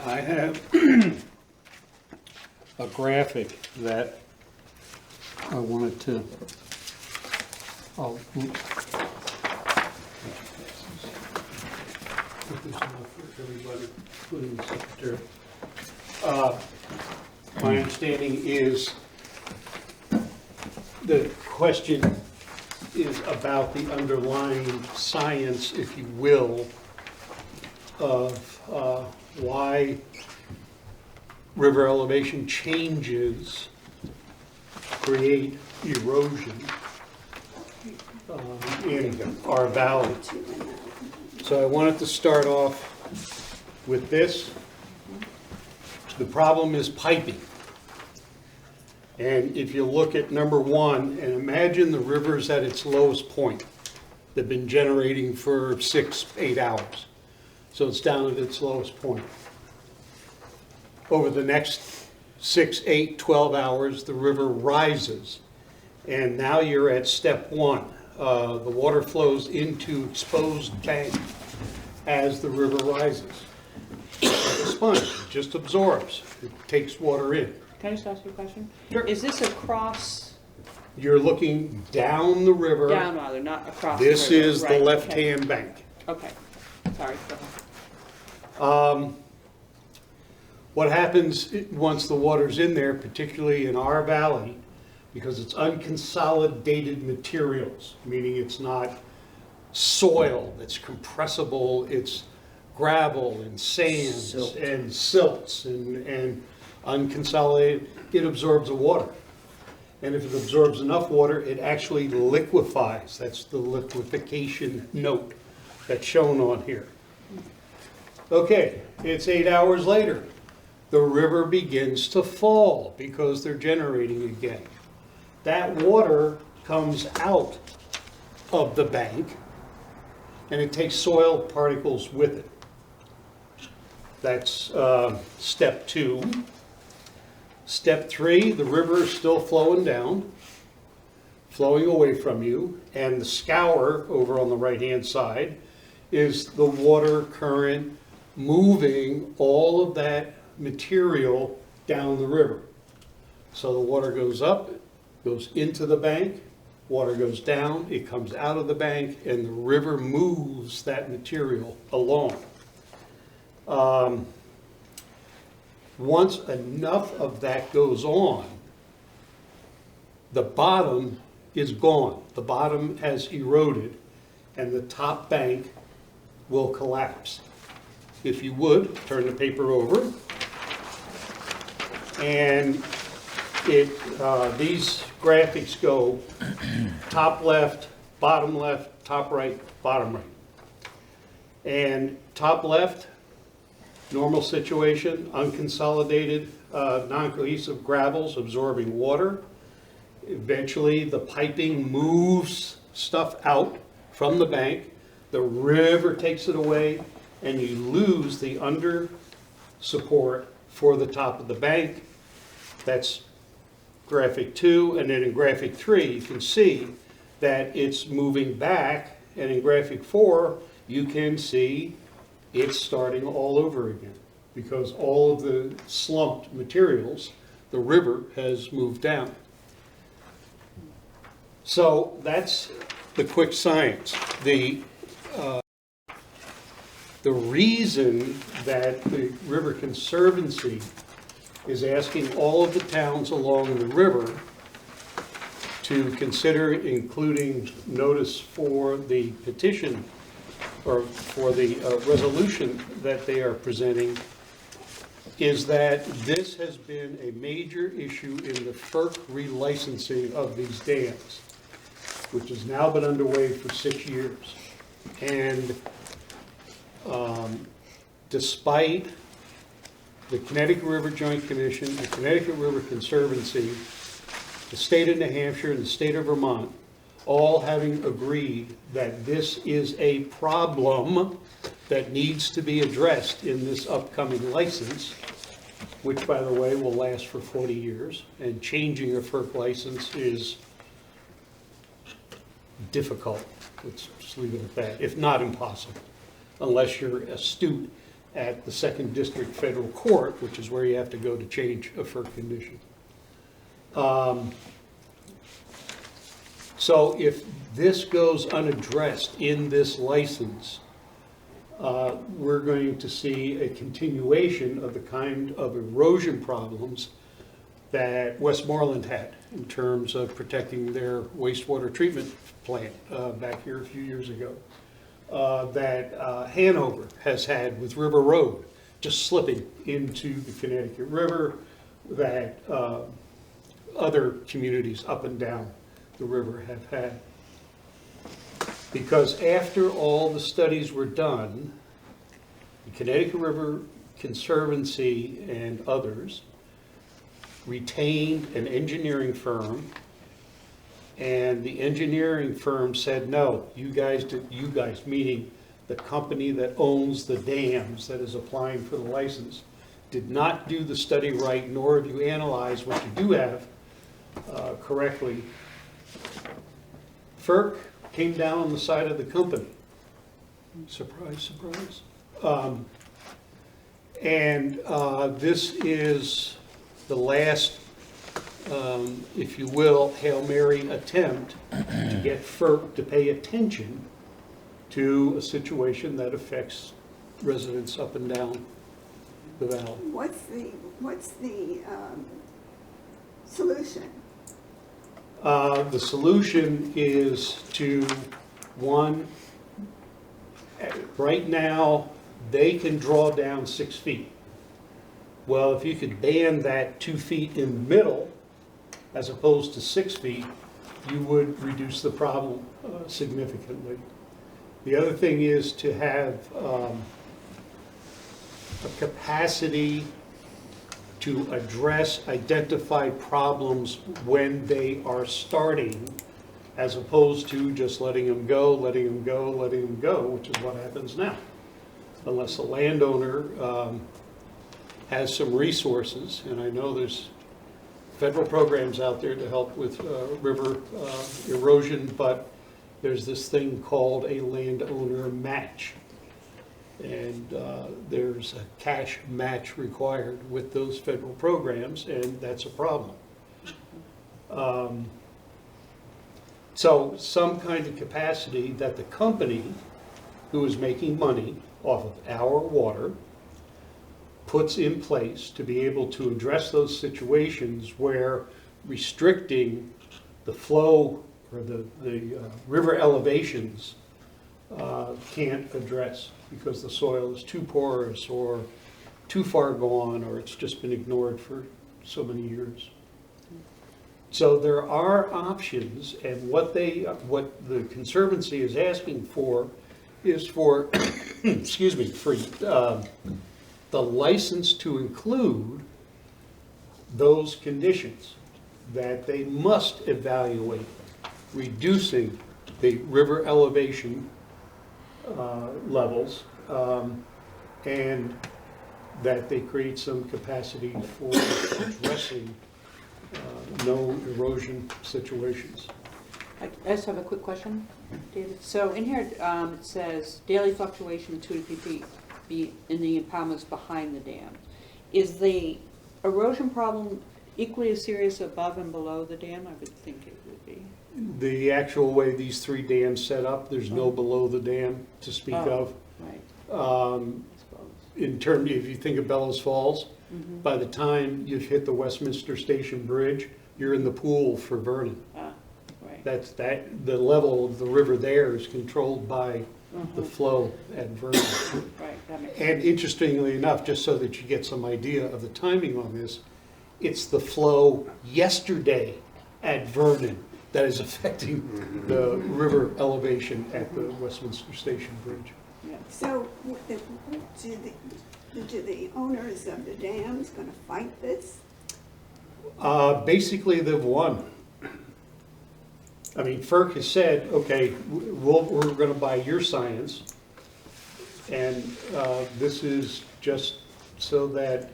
I have a graphic that I wanted to, oh, put this out for everybody, including the secretary. My understanding is the question is about the underlying science, if you will, of why river elevation changes create erosion in our valley. So I wanted to start off with this. The problem is piping. And if you look at number 1, and imagine the river's at its lowest point. They've been generating for 6-8 hours. So it's down at its lowest point. Over the next 6, 8, 12 hours, the river rises. And now you're at step 1. The water flows into exposed bank as the river rises. Like a sponge, it just absorbs. It takes water in. Can I just ask you a question? Sure. Is this across, You're looking down the river. down rather, not across the This river? is the Right, left-hand bank. Okay, sorry, go ahead. What happens once the water's in there, particularly in our valley, because it's unconsolidated materials, meaning it's not soil, it's compressible, it's gravel and sands Silt. and silts and unconsolidated, it absorbs the water. And if it absorbs enough water, it actually liquefies. That's the liquefaction note that's shown on here. Okay, it's 8 hours later. The river begins to fall because they're generating again. That water comes out of the bank and it takes soil particles with it. That's step 2. Step 3, the river is still flowing down, flowing away from you, and the scour over on the right-hand side is the water current moving all of that material down the river. So the water goes up, goes into the bank, water goes down, it comes out of the bank, and the river moves that material along. Once enough of that goes on, the bottom is gone. The bottom has eroded, and the top bank will collapse. If you would, turn the paper over. And these graphics go top left, top right, bottom right. And top left, normal situation, unconsolidated, non-cohesive gravels absorbing water. Eventually, the piping moves stuff out from the bank. The river takes it away, and you lose the under support for the top of the bank. That's graphic 2, and then in graphic 3, you can see that it's moving back, and in graphic 4, you can see it's starting all over again, because all of the slumped materials, the river has moved down. So that's the quick science. The reason that the River Conservancy is asking all of the towns along the river to consider including notice for the petition or for the resolution that they are presenting is that this has been a major issue in the FERC relicensing of these dams, which has now been underway for 6 years. And despite the Connecticut River Joint Commission, the Connecticut River Conservancy, the state of New Hampshire, and the state of Vermont, all having agreed that this is a problem that needs to be addressed in this upcoming license, which, by the way, will last for 40 years, and changing a FERC license is difficult. Let's just leave it at that, if not impossible, unless you're astute at the 2nd District Federal Court, which is where you have to go to change a FERC condition. So if this goes unaddressed in this license, we're going to see a continuation of the kind of erosion problems that Westmoreland had in terms of protecting their wastewater treatment plant back here a few years ago. That Hanover has had with River Road, just slipping into the Connecticut River, that other communities up and down the river have had. Because after all the studies were done, the Connecticut River Conservancy and others retained an engineering firm, and the engineering firm said, no, you guys meaning the company that owns the dams that is applying for the license, did not do the study right, nor have you analyzed what you do have correctly. FERC came down on the side of the company. Surprise, surprise. This is the last, if you will, Hail Mary attempt to get FERC to pay attention to a situation that affects residents up and down the valley. What's the solution? The solution is to, one, right now, they can draw down 6 feet. Well, if you could band that 2 feet in the middle, as opposed to 6 feet, you would reduce the problem significantly. The other thing is to have a capacity to address identified problems when they are starting, as opposed to just letting them go, letting them go, letting them go, which is what happens now. Unless a landowner has some resources, and I know there's federal programs out there to help with river erosion, but there's this thing called a landowner match. And there's a cash match required with those federal programs, and that's a problem. So some kind of capacity that the company who is making money off of our water puts in place to be able to address those situations where restricting the flow or the river elevations can't address because the soil is too porous or too far gone, or it's just been ignored for so many years. So there are options, and what the Conservancy is asking for is for, excuse me, for the license to include those conditions, that they must evaluate reducing the river elevation levels, and that they create some capacity for addressing no erosion situations. I just have a quick question, David. So in here, it says daily fluctuation of 2 to 3 feet be in the impoundments behind the dam. Is the erosion problem equally as serious above and below the dam? I would think it would be. The actual way these 3 dams set up, there's no below the dam to speak of. Right. I suppose. In terms, if you think of Bellows Falls, by the time you've hit the Westminster Station Bridge, you're in the pool for Vernon. Right. The level of the river there is controlled by the flow at Vernon. Right, that makes sense. And interestingly enough, just so that you get some idea of the timing on this, it's the flow yesterday at Vernon that is affecting the river elevation at the Westminster Station Bridge. Yeah. So do the owners of the dams going to fight this? Basically, they've won. I mean, FERC has said, okay, we're going to buy your science, and this is just so that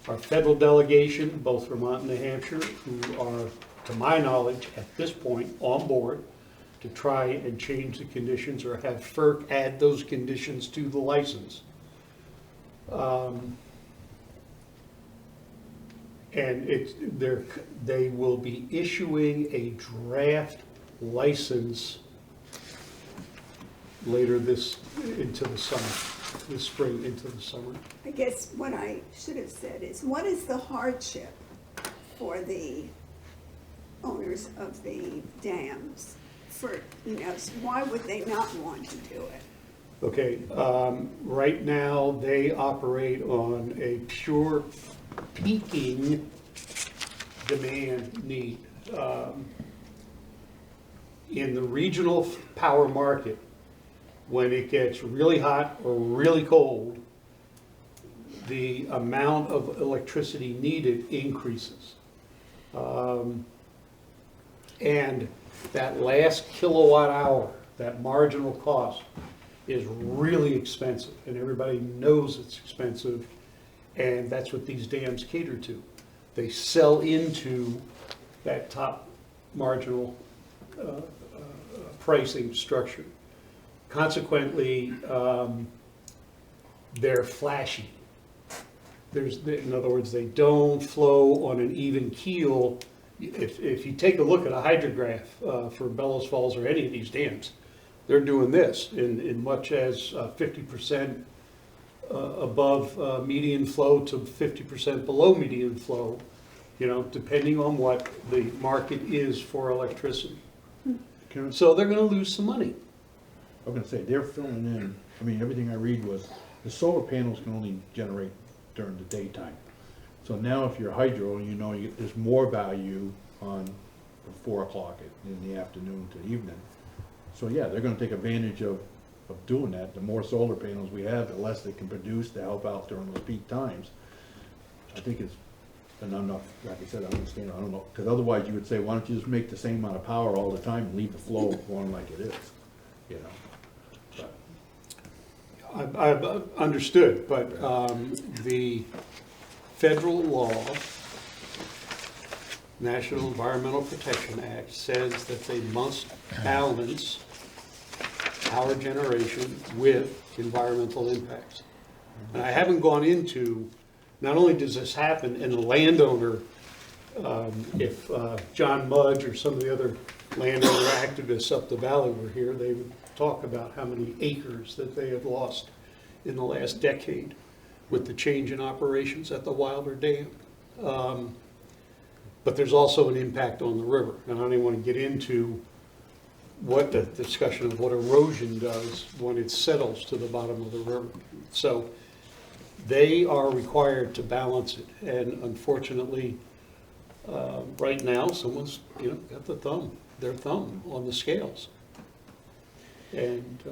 our federal delegation, both Vermont and New Hampshire, who are, to my knowledge, at this point, on board to try and change the conditions or have FERC add those conditions to the license. And they will be issuing a draft license later into the summer, this spring into the summer. I guess what I should have said is, what is the hardship for the owners of the dams? Why would they not want to do it? Okay, right now they operate on a pure peaking demand need. In the regional power market, when it gets really hot or really cold, the amount of electricity needed increases. And that last kilowatt hour, that marginal cost, is really expensive, and everybody knows it's expensive, and that's what these dams cater to. They sell into that top marginal pricing structure. Consequently, they're flashy. In other words, they don't flow on an even keel. If you take a look at a hydrograph for Bellows Falls or any of these dams, they're doing this in much as 50% above median flow to 50% below median flow, depending on what the market is for electricity. So they're going to lose some money. I'm gonna say, they're filling in, I mean, everything I read was, the solar panels can only generate during the daytime. So now if you're hydro, there's more value on 4 o'clock in the afternoon to evening. So yeah, they're gonna take advantage of doing that. The more solar panels we have, the less they can produce to help out during those peak times. I think it's, and I'm not, like I said, I understand, I don't know, because otherwise you would say, why don't you just make the same amount of power all the time and leave the flow going like it is, But I've understood, but the federal law, National Environmental Protection Act, says that they must balance power generation with environmental impacts. And I haven't gone into, not only does this happen, and the landowner, if John Mudge or some of the other landowner activists up the valley were here, they would talk about how many acres that they have lost in the last decade with the change in operations at the Wilder Dam. But there's also an impact on the river, and I don't even want to get into what the discussion of what erosion does when it settles to the bottom of the river. So they are required to balance it, and unfortunately, right now, someone's got their thumb on the scales. And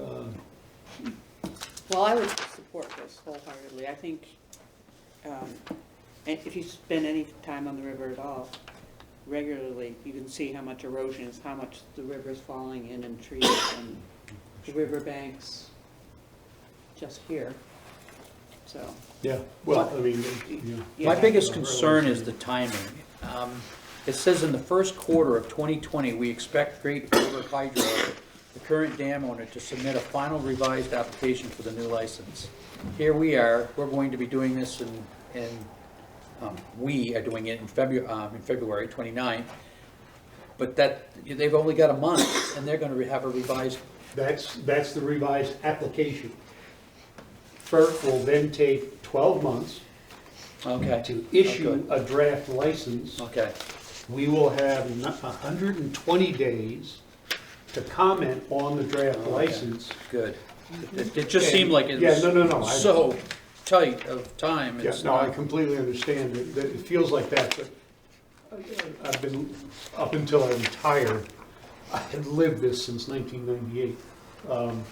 Well, I would support this wholeheartedly. I think if you spend any time on the river at all, regularly, you can see how much erosion is, how much the river is falling in and trees and the river banks just here. So, yeah, well, I mean, My biggest concern is the timing. It says in the first quarter of 2020, we expect Great River Hydro, the current dam owner, to submit a final revised application for the new license. Here we are, we're going to be doing this we are doing it in February 29th, but they've only got a month, and they're going to have a revised. That's the revised application. FERC will then take 12 months to issue a draft license. Okay. We will have 120 days to comment on the draft license. Good. It just seemed like it was so tight of time. Yeah, no, I completely understand that it feels like that, but I've been, up until I retired, I had lived this since 1998.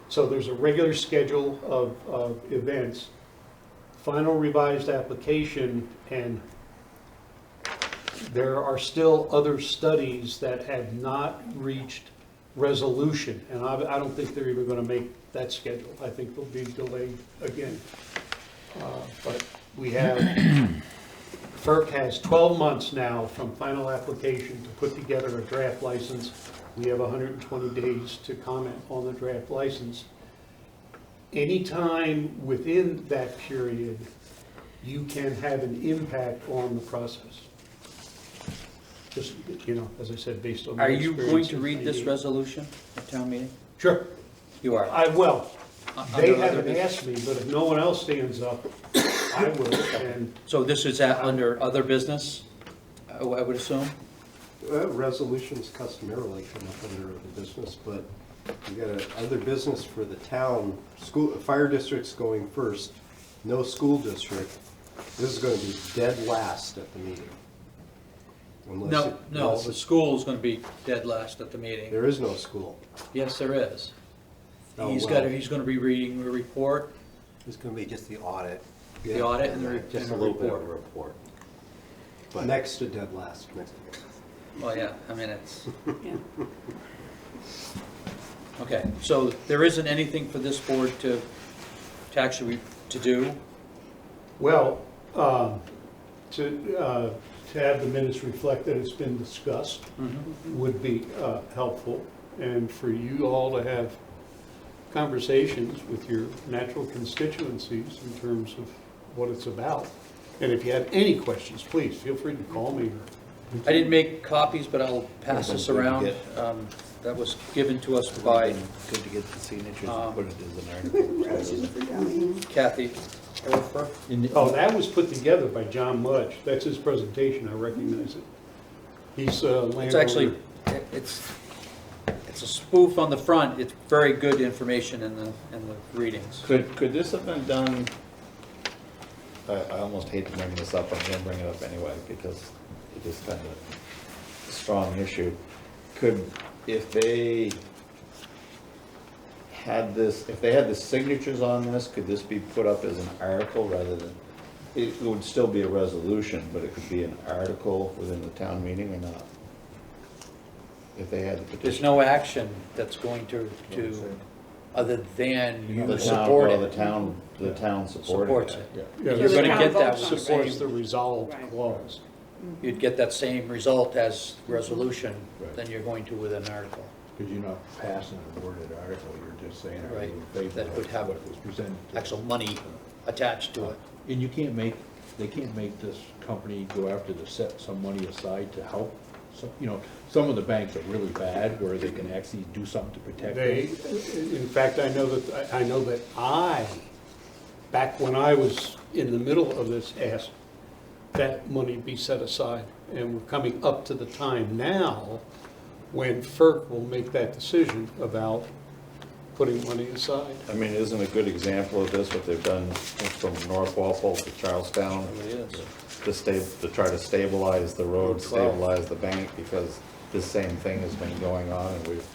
So there's a regular schedule of events, final revised application, and there are still other studies that have not reached resolution, and I don't think they're even going to make that schedule. I think they'll be delayed again. But we have, FERC has 12 months now from final application to put together a draft license. We have 120 days to comment on the draft license. Anytime within that period, you can have an impact on the process. Just, as I said, based on my Are you going experience to in read this 98. resolution at town meeting? Sure. You are. I will. They Under other haven't business? asked me, but if no one else stands up, I will. And So this is under other business, I would assume? Resolutions customarily come up under the business, but you got other business for the town. Fire district's going first, no school district, This is gonna be dead last at the meeting. Unless No, it- no, unless the it- school's gonna be dead last at the meeting. There is no school. Yes, there is. Oh, He's well. he's gonna be reading the report, It's gonna be just the audit, the audit and just a the little bit of report. a report. But Next to dead last. next- Well, yeah, I mean, it's, Yeah. okay, so there isn't anything for this board to actually, to do? Well, to have the minutes reflect that it's been discussed would be helpful, and for you all to have conversations with your natural constituencies in terms of what it's about. And if you have any questions, please feel free to call me. I didn't make copies, but I'll pass this around. That was given to us by Good to get the signatures Um, and put it as an article. Erosion for dummies. Kathy Orfer. Oh, that was put together by John Mudge. That's his presentation, I recognize it. He's a landowner. It's actually, it's a spoof on the front. It's very good information in the readings. Could this have been done, I almost hate to bring this up, I'm gonna bring it up anyway, because it is kind of a strong issue. If they had the signatures on this, could this be put up as an article rather than, it would still be a resolution, but it could be an article within the town meeting or not? If they had the petition. There's no action that's going to, other than you The town, support well, it. the town supporting Supports it. it. Yeah, You're the gonna town get that votes on it. supports same, the resolved Right. clause. you'd get that same result as resolution Right. than you're going to with an article. Because you're not passing a worded article, you're just saying, are Right. you in favor That would have of what was presented? to Actual money attached to it. And they can't make this company go after to set some money aside to help. Some of the banks are really bad where they can actually do something to protect They, them. in fact, I know that back when I was in the middle of this, asked that money be set aside. And we're coming up to the time now when FERC will make that decision about putting money aside. I mean, isn't a good example of this what they've done from North Walpole to Charlestown? To try to stabilize the road, 12. stabilize the bank, because this same thing has been going on, and we've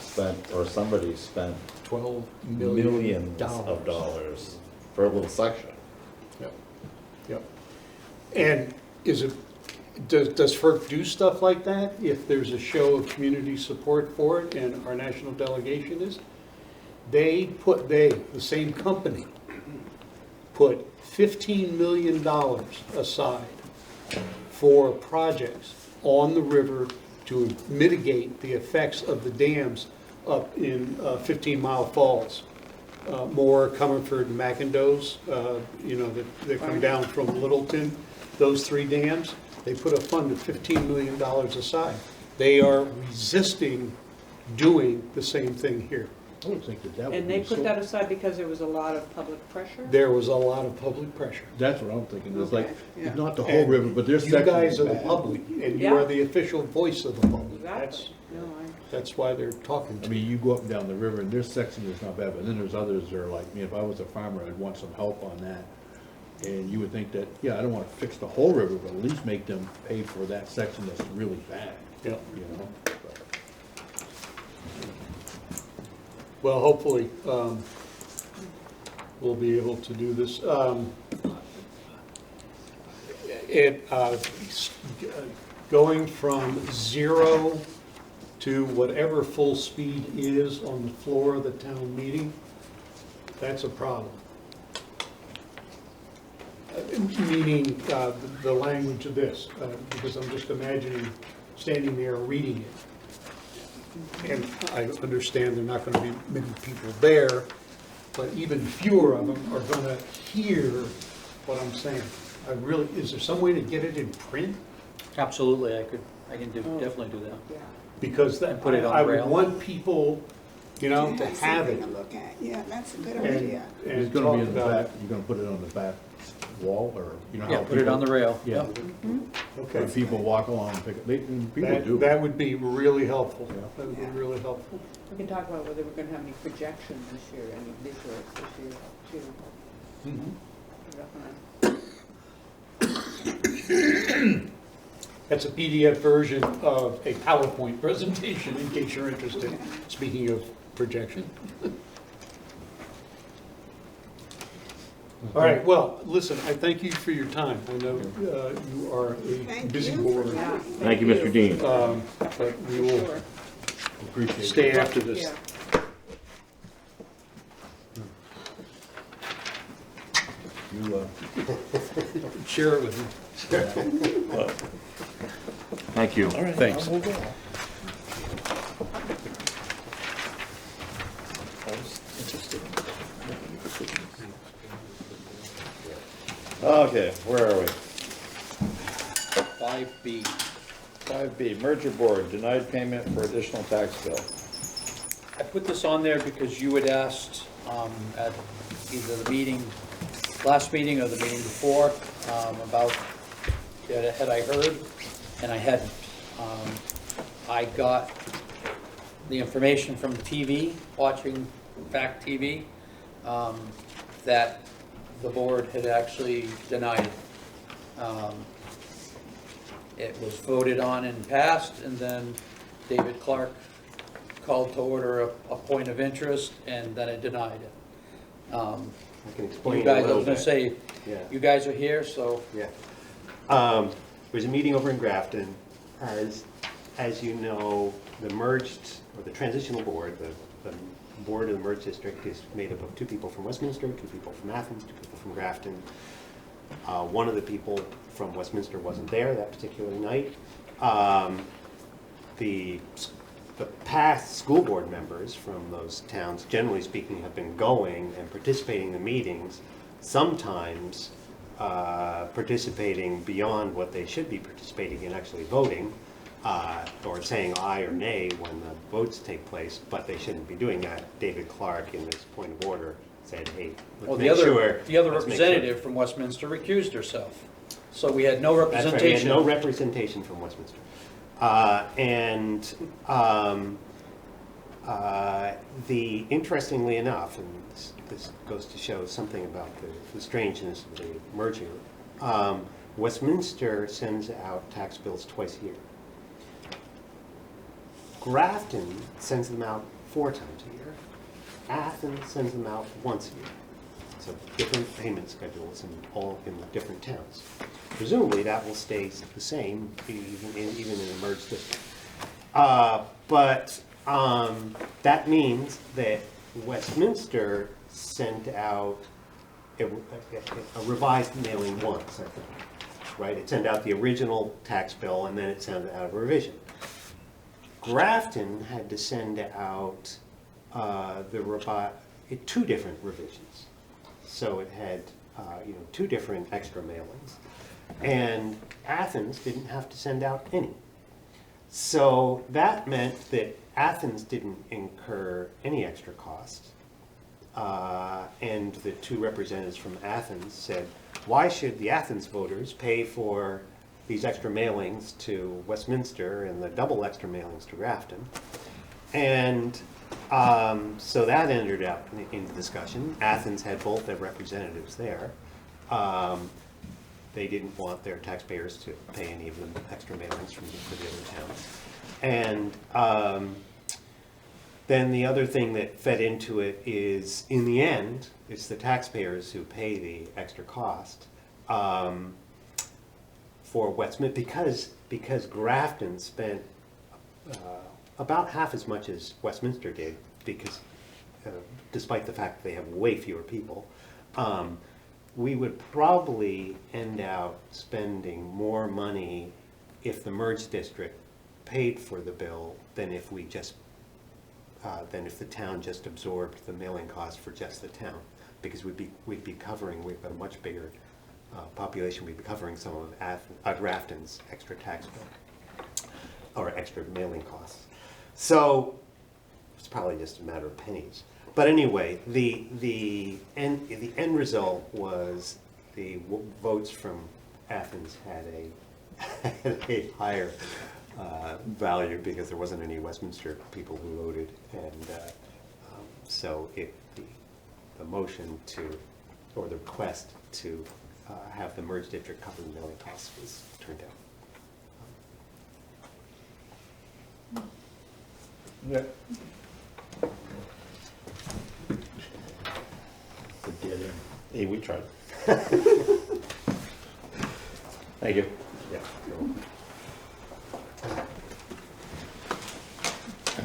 spent, or somebody spent $12 millions of dollars for a little section. Yep, yep. And does FERC do stuff like that if there's a show of community support for it and our national delegation is? The same company, put $15 million aside for projects on the river to mitigate the effects of the dams up in 15 Mile Falls. Moore, Comerford, and McIndoes, that come down from Littleton, those three dams, they put a fund of $15 million aside. They are resisting doing the same thing here. I would think that would be. And they put so- that aside because there was a lot of public pressure? There was a lot of public pressure. That's what I'm thinking, it's like, Okay, yeah. not the whole river, but there's You sections. guys are the bad. public, and you Yeah. are the official voice of the public. Exactly. No, That's why they're talking I to mean, you. you go up and down the river, and there's sections that's not bad, but then there's others that are like, me, if I was a farmer, I'd want some help on that. And you would think that, yeah, I don't wanna fix the whole river, but at least make them pay for that section that's really bad, Yeah. you know? Well, hopefully, we'll be able to do this. Going from 0 to whatever full speed is on the floor of the town meeting, that's a problem. Meaning, the language of this, because I'm just imagining standing there reading it. And I understand there are not going to be many people there, but even fewer of them are going to hear what I'm saying. Is there some way to get it in print? Absolutely, I can definitely do that. yeah. Because And put it on I would rail. want people, to have something it. to look at. Yeah, that's a good and- idea. It's And gonna talk be in the about back, you're gonna put it on the back wall, or, you know how Yeah, put it on the rail. Yeah, Yep. Okay. when people walk along and pick it, and people do. That would be really helpful. Yeah. That would be Yeah. really helpful. We can talk about whether we're gonna have any projections this year, any visuals this year too. Mm-hmm. Definitely. That's a PDF version of a PowerPoint presentation, in case you're interested, speaking of projection. All right, well, listen, I thank you for your time. I know you are a Thank busy you board, for having me. Thank you, Mr. Dean. but we will Sure. Appreciate it. stay after this. Yeah. You, Share it with me. Thank you. Thanks. Okay, where are we? 5B. 5B, merger board, denied payment for additional tax bill. I put this on there because you had asked at either the meeting, last meeting or the meeting before, about, had I heard, and I hadn't. I got the information from the TV, watching Fact TV, that the board had actually denied it. It was voted on and passed, and then David Clark called to order a point of interest, and then it denied it. I can explain You a guys, I little was gonna bit. say, Yeah. you guys are here, so Yeah. There was a meeting over in Grafton. As you know, the merged, or the transitional board, the board of the merged district is made up of 2 people from Westminster, 2 people from Athens, 2 people from Grafton. One of the people from Westminster wasn't there that particular night. The past school board members from those towns, generally speaking, have been going and participating in the meetings, sometimes participating beyond what they should be participating in, actually voting, or saying aye or nay when the votes take place, but they shouldn't be doing that. David Clark, in this point of order, said, hey, well, let's the make sure. other let's make sure." representative from Westminster recused herself. So we had no That's right, we had representation. no representation from Westminster. Interestingly enough, and this goes to show something about the strangeness of the merger, Westminster sends out tax bills twice a year. Grafton sends them out 4 times a year. Athens sends them out once a year. So different payment schedules all in the different towns. Presumably that will stay the same even in a merged district. But that means that Westminster sent out a revised mailing once, I think, right? It sent out the original tax bill and then it sent out a revision. Grafton had to send out 2 different revisions. So it had 2 different extra mailings. And Athens didn't have to send out any. So that meant that Athens didn't incur any extra costs. And the 2 representatives from Athens said, why should the Athens voters pay for these extra mailings to Westminster and the double extra mailings to Grafton? And so that ended up in discussion. Athens had both their representatives there. They didn't want their taxpayers to pay any of the extra mailings for the other towns. And then the other thing that fed into it is, in the end, it's the taxpayers who pay the extra cost for Westminster, because Grafton spent about half as much as Westminster did, because despite the fact that they have way fewer people, we would probably end up spending more money if the merged district paid for the bill than if we just if the town just absorbed the mailing cost for just the town, because we've got a much bigger population. We'd be covering some of Grafton's extra tax bill or extra mailing costs. So it's probably just a matter of pennies. But anyway, the end result was the votes from Athens had a higher value because there wasn't any Westminster people who voted, and so the motion to, or the request to have the merged district cover the milling costs was turned down. Yeah. The dead end. Hey, we tried. Thank you. Yeah.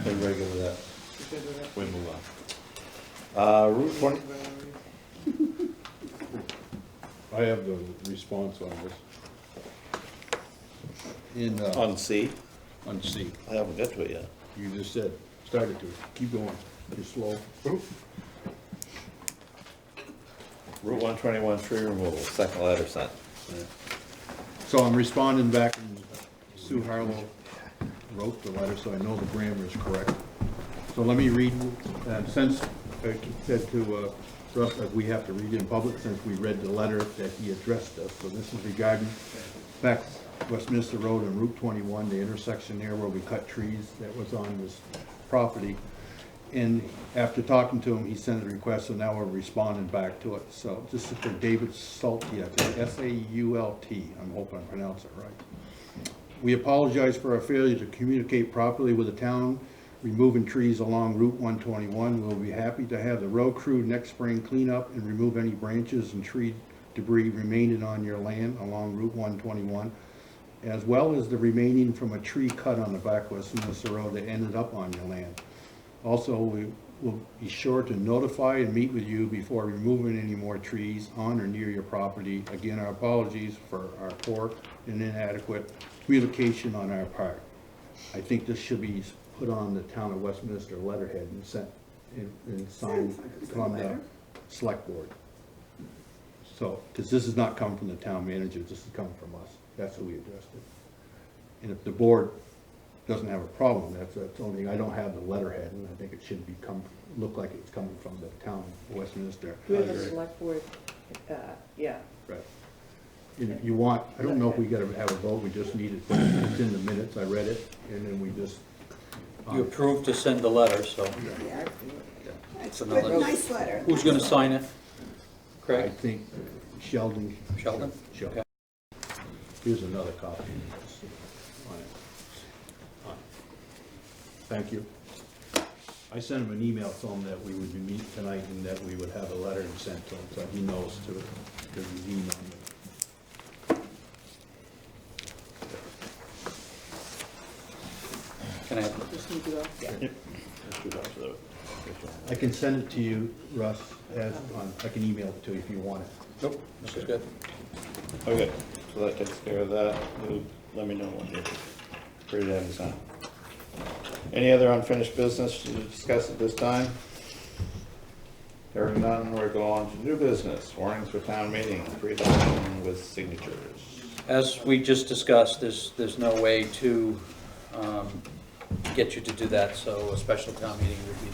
Been regular with that. We move on. Route 20, I have the response on this. In, on C, on C, I haven't got to it yet. you just said, started to, keep going, you're slow. Route 121 tree removal, second letter sent. So I'm responding back, and Sue Harlow wrote the letter, so I know the grammar is correct. So let me read, since I said to Russ that we have to read in public, since we read the letter that he addressed us. So this is regarding back Westminster Road and Route 21, the intersection there where we cut trees that was on this property. And after talking to him, he sent a request, so now we're responding back to it. So this is for David Salty, I think, S-A-U-L-T, I'm hoping I pronounce it right. We apologize for our failure to communicate properly with the town removing trees along Route 121. We'll be happy to have the road crew next spring clean up and remove any branches and tree debris remaining on your land along Route 121, as well as the remaining from a tree cut on the back Westminster Road that ended up on your land. Also, we will be sure to notify and meet with you before removing any more trees on or near your property. Again, our apologies for our poor and inadequate communication on our part. I think this should be put on the town of Westminster letterhead and sent and signed from the select board. So, because this is not coming from the town manager, this is coming from us. That's who we addressed it. And if the board doesn't have a problem, that's the only thing. I don't have the letterhead, and I think it should look like it's coming from the town of Westminster. We have a select board, yeah. Right. You want, I don't know if we gotta have a vote, we just need it, it's in the minutes, I read it, and then we just. You approved to send the letter, so Yeah, that's So a now good, let's- nice letter. who's gonna sign it? I Craig? think Sheldon. Sheldon? Sheldon. Here's another copy. On it. Thank you. I sent him an email telling him that we would be meeting tonight and that we would have a letter sent to him, so he knows too, because he's emailed me. Can I have Just need to go. I can send it to you, Russ, I can email it to you if you want it. Nope, this is good. Okay, so that takes care of that. You let me know when you're ready to have this on. Any other unfinished business to discuss at this time? Hearing none, we're going on to new business, warnings for town meeting, pre-adoption with signatures. As we just discussed, there's no way to get you to do that, so a special town meeting would be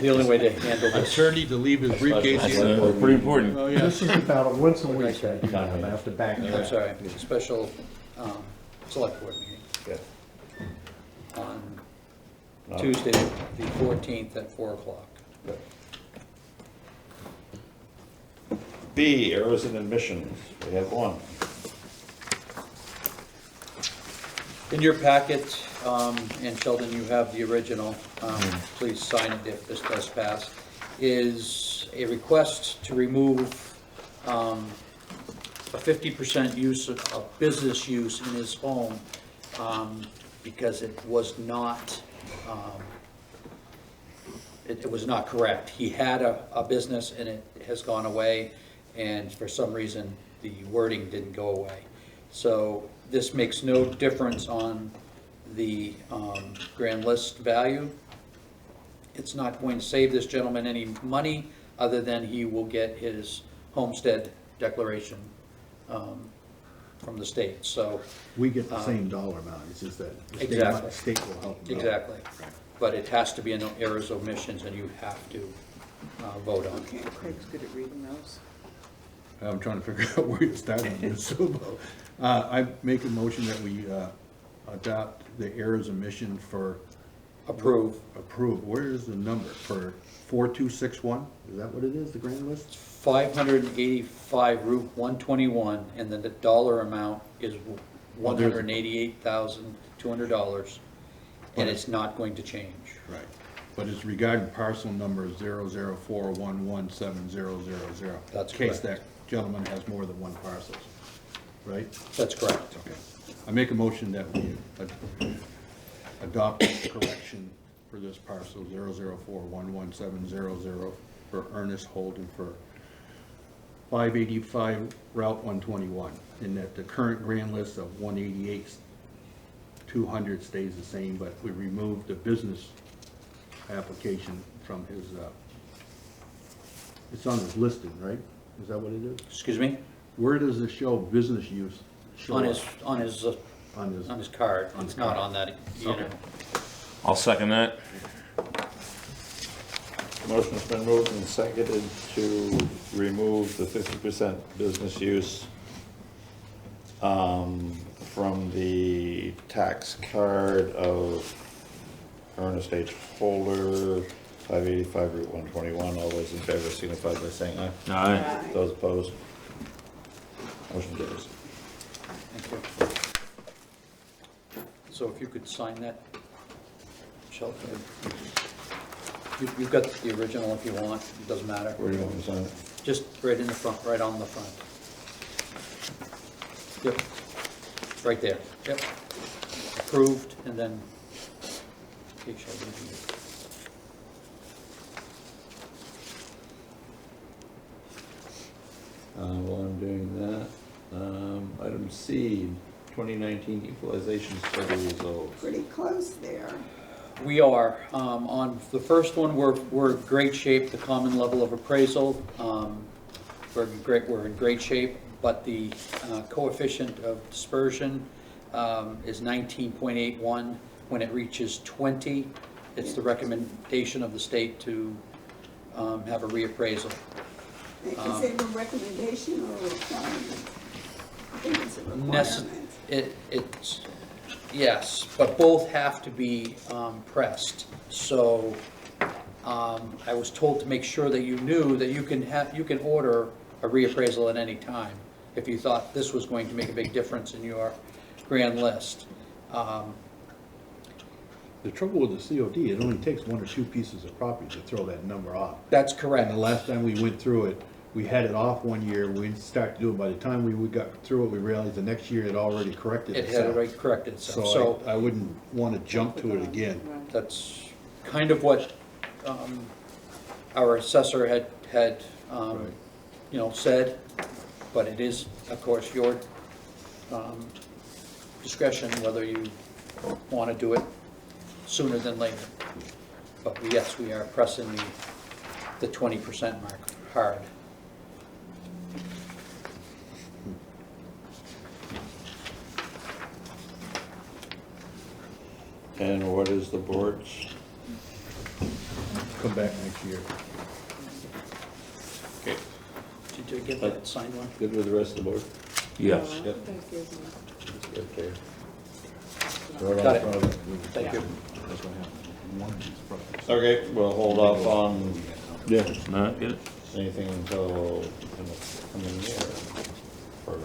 the only way to handle this. Attorney to leave his briefcase here. That's pretty important. Oh, yeah. This is about a once a week that you have to back I'm sorry, it's a special select board meeting Good. on No. Tuesday, the 14th at 4 o'clock. Good. B, erosion admissions. We have one. In your packet, and Sheldon, you have the original, please sign it if this does pass, is a request to remove a 50% use of business use in his home because it was not, it was not correct. He had a business and it has gone away, and for some reason, the wording didn't go away. So this makes no difference on the grand list value. It's not going to save this gentleman any money other than he will get his homestead declaration from the state, so. We get the same dollar amount, it's just that the Exactly. state will help them out. Exactly. But it has to be in errors, omissions, and you have to vote on it. Craig's good at reading those. I'm trying to figure out where to start on this. I make a motion that we adopt the errors omission for Approve. approve. Where is the number for 4261, is that what it is, the grand list? 585 Route 121, and then the dollar amount is $188,200, and it's not going to change. Right. But it's regarding parcel number 004117000. That's In case correct. that gentleman has more than one parcel, right? That's correct. Okay. I make a motion that we adopt the correction for this parcel 004117000 for Ernest Holden for 585 Route 121, and that the current grand list of 188,200 stays the same, but we remove the business application from his, it's on his listing, right? Is that what it is? Excuse me? Where does it show business use? show On up? his, on his, On his, on his card. On It's the not card. on that unit. I'll second that. Motion's been moved and seconded to remove the 50% business use from the tax card of Ernest H. Holder, 585 Route 121. All those in favor signify by saying aye. Aye. Those opposed? Motion carries. Thank you. So if you could sign that, Shelton. You've got the original if you want, it doesn't matter. Where do you want me to sign it? Just right in the front, right on the front. Yep, right there, yep. Approved, and then, okay, Sheldon, While I'm doing that, item C, 2019 equalization study results. Pretty close there. We are, on the first one, we're in great shape, the common level of appraisal, we're in great shape, but the coefficient of dispersion is 19.81. When it reaches 20, it's the recommendation of the state to have a reappraisal. Is it a recommendation or a requirement? I think it's a requirement. It's, yes, but both have to be pressed. So I was told to make sure that you knew that you can order a reappraisal at any time if you thought this was going to make a big difference in your grand list. the trouble with the COD, it only takes one or two pieces of property to throw that number off. That's And correct. the last time we went through it, we had it off one year, we started doing, by the time we got through it, we realized the next year it already corrected It had itself. already corrected itself. So So I wouldn't want to jump to it again. Right. that's kind of what our assessor had Right. said, but it is, of course, your discretion whether you want to do it sooner than later. But yes, we are pressing the 20% mark hard. And what is the board's? Come back next year. Okay. Did you get that signed one? Good with the rest of the board? Yes. Yep. Thank you. Okay. Got it. Thank you. That's what happened. One piece of property. Okay, we'll hold off on Yeah. No, get it? anything until coming year for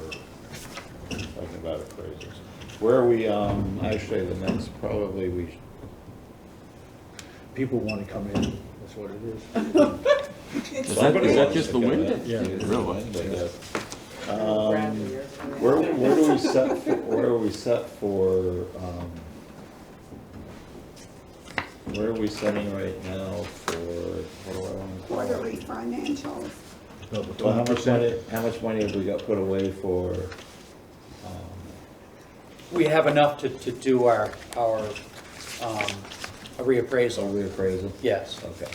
talking about appraisals. Where are we, actually, the next, probably we, People want to come in, that's what it is. It's Is somebody that wants just to the come wind? in. Yeah. Really? But yes. Bradley or- Where do we set, where are we set for, where are we setting right now for, what do I want to call it? quarterly financials. So the Well, how much 20%. money, how much money have we got put away for, We have enough to do our a reappraisal. reappraisal? Yes. Okay.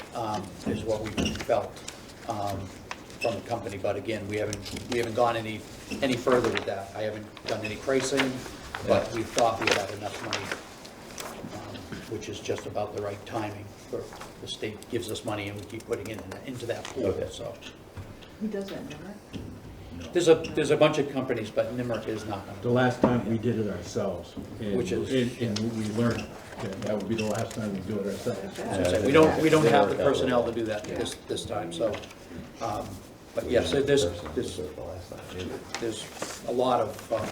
Is what we felt from the company, but again, we haven't gone any further with that. I haven't done any pricing, but we thought we had enough money, which is just about the right timing for the state gives us money and we keep putting it into that pool, Okay. so. Who does that, Never? There's a bunch of companies, but Nimerick is not one of The them. last time we did it ourselves. and- Which is- And we learned that would be the last time we do it ourselves. So we don't have the personnel to do that this time, so, but yes, there's a lot of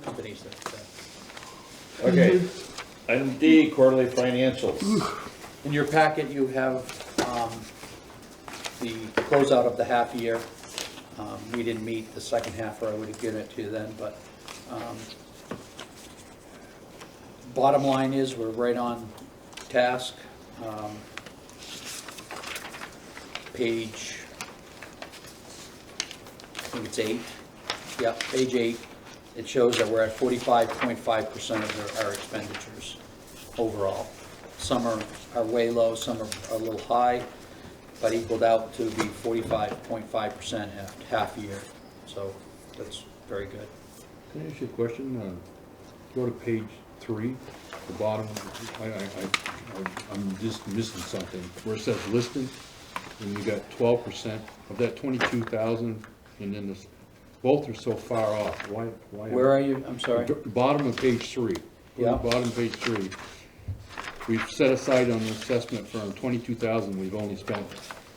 companies that. Okay, item D, quarterly financials. In your packet, you have the closeout of the half year. We didn't meet the second half, or I would have given it to you then, but bottom line is, we're right on task. Page, I think it's 8. Yeah, page 8. It shows that we're at 45.5% of our expenditures overall. Some are way low, some are a little high, but equaled out to be 45.5% at half year. So that's very good. Can I ask you a question? Go to page 3, the bottom. I'm just missing something. Where it says listed, and you got 12% of that 22,000, and then this, both are so far off. Why? Where are you? I'm sorry. Bottom of page 3. Yeah. Bottom of page 3. We've set aside on the assessment firm 22,000, we've only spent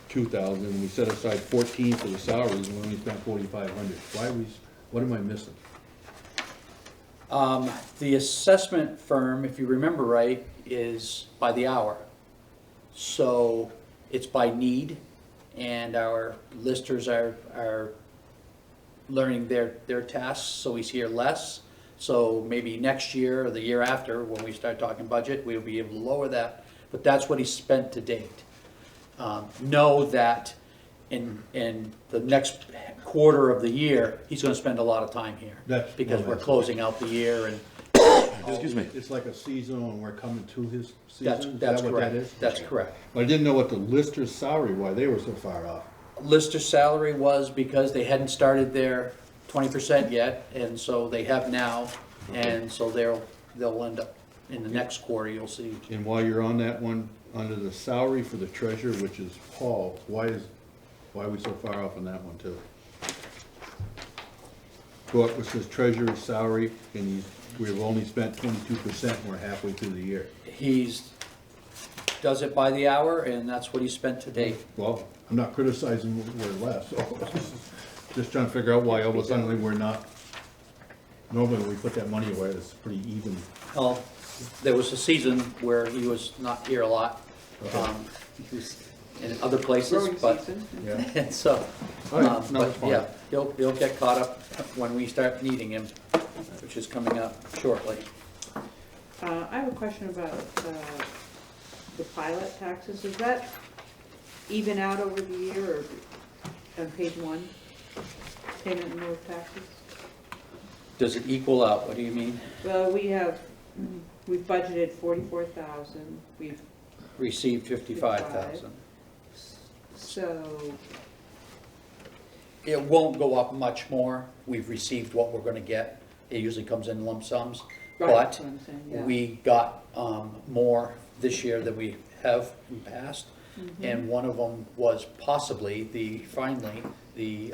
2,000. We set aside 14 for the salaries, and we only spent 4,500. What am I missing? The assessment firm, if you remember right, is by the hour. So it's by need, and our listers are learning their tasks, so we see less. So maybe next year or the year after, when we start talking budget, we'll be able to lower that, but that's what he's spent to date. Know that in the next quarter of the year, he's gonna spend a lot of time here. Because we're closing out the year and. Excuse me. It's like a seasonal, and we're coming to his season? That's Is that what that correct, is? that's correct. But I didn't know what the lister's salary, why they were so far off. Lister salary was because they hadn't started their 20% yet, and so they have now, and so they'll end up, in the next quarter, you'll see. And while you're on that one, under the salary for the treasurer, which is Paul, why are we so far off on that one too? Go up, which says treasurer's salary, and we've only spent 22%, and we're halfway through the year. Does it by the hour, and that's what he spent to date. Well, I'm not criticizing we're less, so just trying to figure out why all of a sudden we're not. Normally, when we put that money away, it's pretty even. Well, there was a season where he was not here a lot. Okay. He was in other places, Growing but, season. Yeah. and so, All right, no, but it's fine. yeah, he'll get caught up when we start needing him, which is coming up shortly. I have a question about the pilot taxes. Does that even out over the year, or on page 1, payment in lieu of taxes? Does it equal out? What do you mean? Well, we've budgeted 44,000. We've, Received 55,000. so, It won't go up much more. We've received what we're gonna get. It usually comes in lump sums. right, But that's what I'm saying, yeah. we got more this year than we have in the past. And one of them was possibly finally, the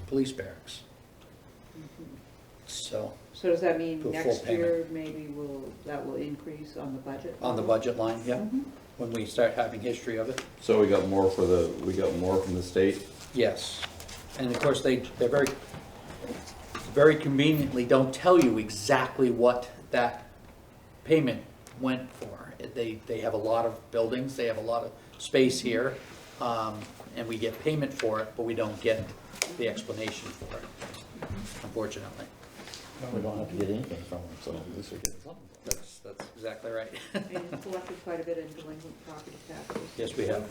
police barracks. So, So does that mean To a full next year, maybe that will increase on the budget? on the budget line, yeah, when we start having history of it, So we got more from the state? yes. And of course, they're very conveniently don't tell you exactly what that payment went for. They have a lot of buildings, they have a lot of space here, and we get payment for it, but we don't get the explanation for it, unfortunately. We don't have to get anything from them, so at least we get something. That's exactly right. And you've collected quite a bit in delinquent property taxes. Yes, we have.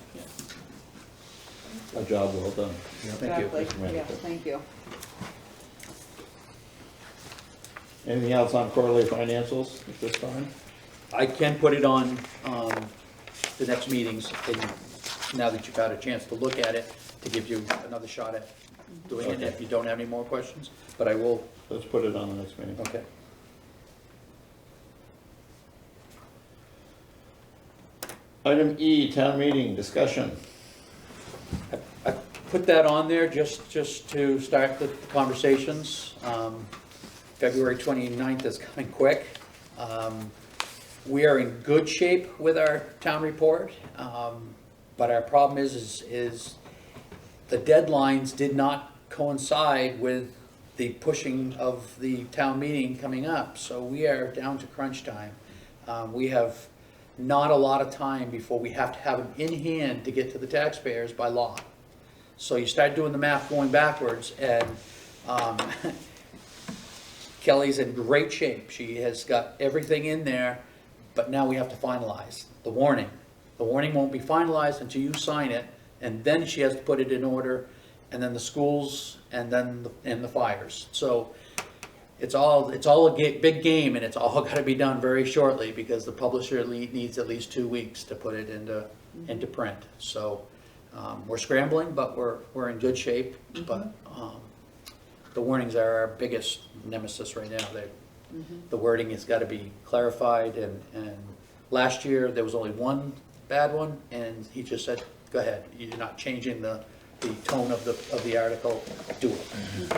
A job well done. Thank you. Exactly, yes, thank you. Anything else on quarterly financials at this time? I can put it on the next meetings, and now that you've had a chance to look at it, to give you another shot at doing it, if you don't have any more questions, but I will, Let's put it on the next meeting. okay. Item E, town meeting, discussion. I put that on there just to start the conversations. February 29th is coming quick. We are in good shape with our town report, but our problem is the deadlines did not coincide with the pushing of the town meeting coming up, so we are down to crunch time. We have not a lot of time before we have to have them in hand to get to the taxpayers by law. So you start doing the math going backwards, and Kelly's in great shape. She has got everything in there, but now we have to finalize the warning. The warning won't be finalized until you sign it, and then she has to put it in order, and then the schools, and then the fires. So it's all a big game, and it's all got to be done very shortly because the publisher needs at least 2 weeks to put it into print. So we're scrambling, but we're in good shape. But the warnings are our biggest nemesis right now. The wording has got to be clarified, and last year there was only one bad one, and he just said, go ahead, you're not changing the tone of the article, do it.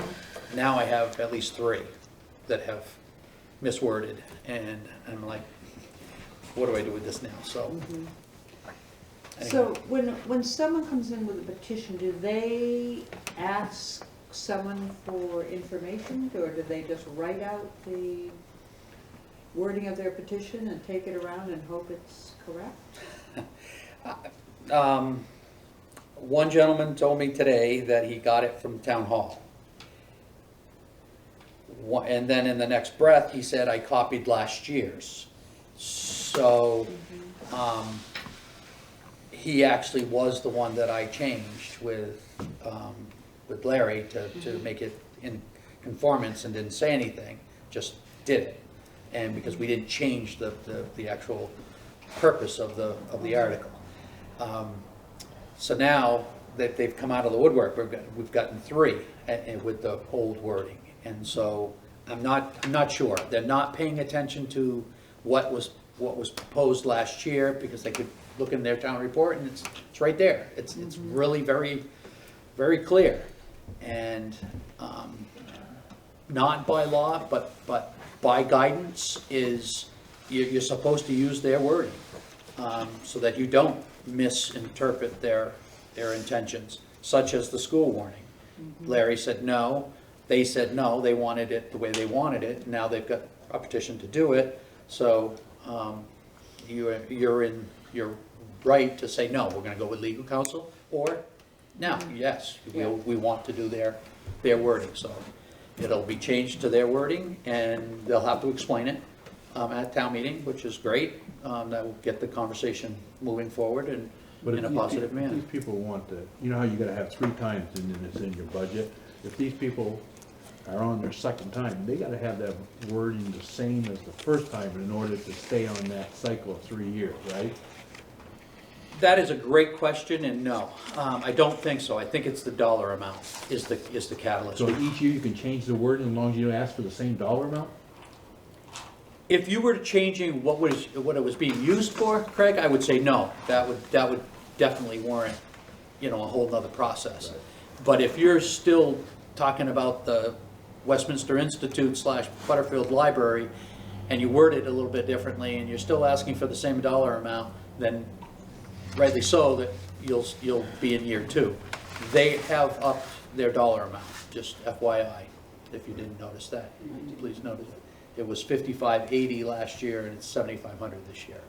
Now I have at least 3 that have misworded, and I'm like, what do I do with this now? So, anyway. So when someone comes in with a petition, do they ask someone for information, or do they just write out the wording of their petition and take it around and hope it's correct? One gentleman told me today that he got it from town hall. And then in the next breath, he said, I copied last year's. So, he actually was the one that I changed with Larry to make it in conformance, and didn't say anything, just did it. And because we didn't change the actual purpose of the article. So now that they've come out of the woodwork, we've gotten 3 with the old wording. And so I'm not sure. They're not paying attention to what was proposed last year, because they could look in their town report and it's right there. It's really very, very clear. And not by law, but by guidance is you're supposed to use their wording so that you don't misinterpret their intentions, such as the school warning. Larry said no, they said no, they wanted it the way they wanted it, now they've got a petition to do it, so you're in your right to say no, we're gonna go with legal counsel, or no, yes, we want to do their wording, so it'll be changed to their wording, and they'll have to explain it at town meeting, which is great. That will get the conversation moving forward and in a positive manner. These people want to, you know how you gotta have 3 times and then it's in your budget? If these people are on their second time, they gotta have that wording the same as the first time in order to stay on that cycle of 3 years, right? That is a great question, and no, I don't think so. I think it's the dollar amount is the catalyst. So each year you can change the wording as long as you ask for the same dollar amount? If you were changing what it was being used for, Craig, I would say no. That would definitely warrant, a whole nother process. Right. But if you're still talking about the Westminster Institute / Butterfield Library, and you word it a little bit differently, and you're still asking for the same dollar amount, then rightly so that you'll be in year 2. They have upped their dollar amount, just FYI, if you didn't notice that. Please notice it. It was $55.80 last year, and it's $7,500 this year.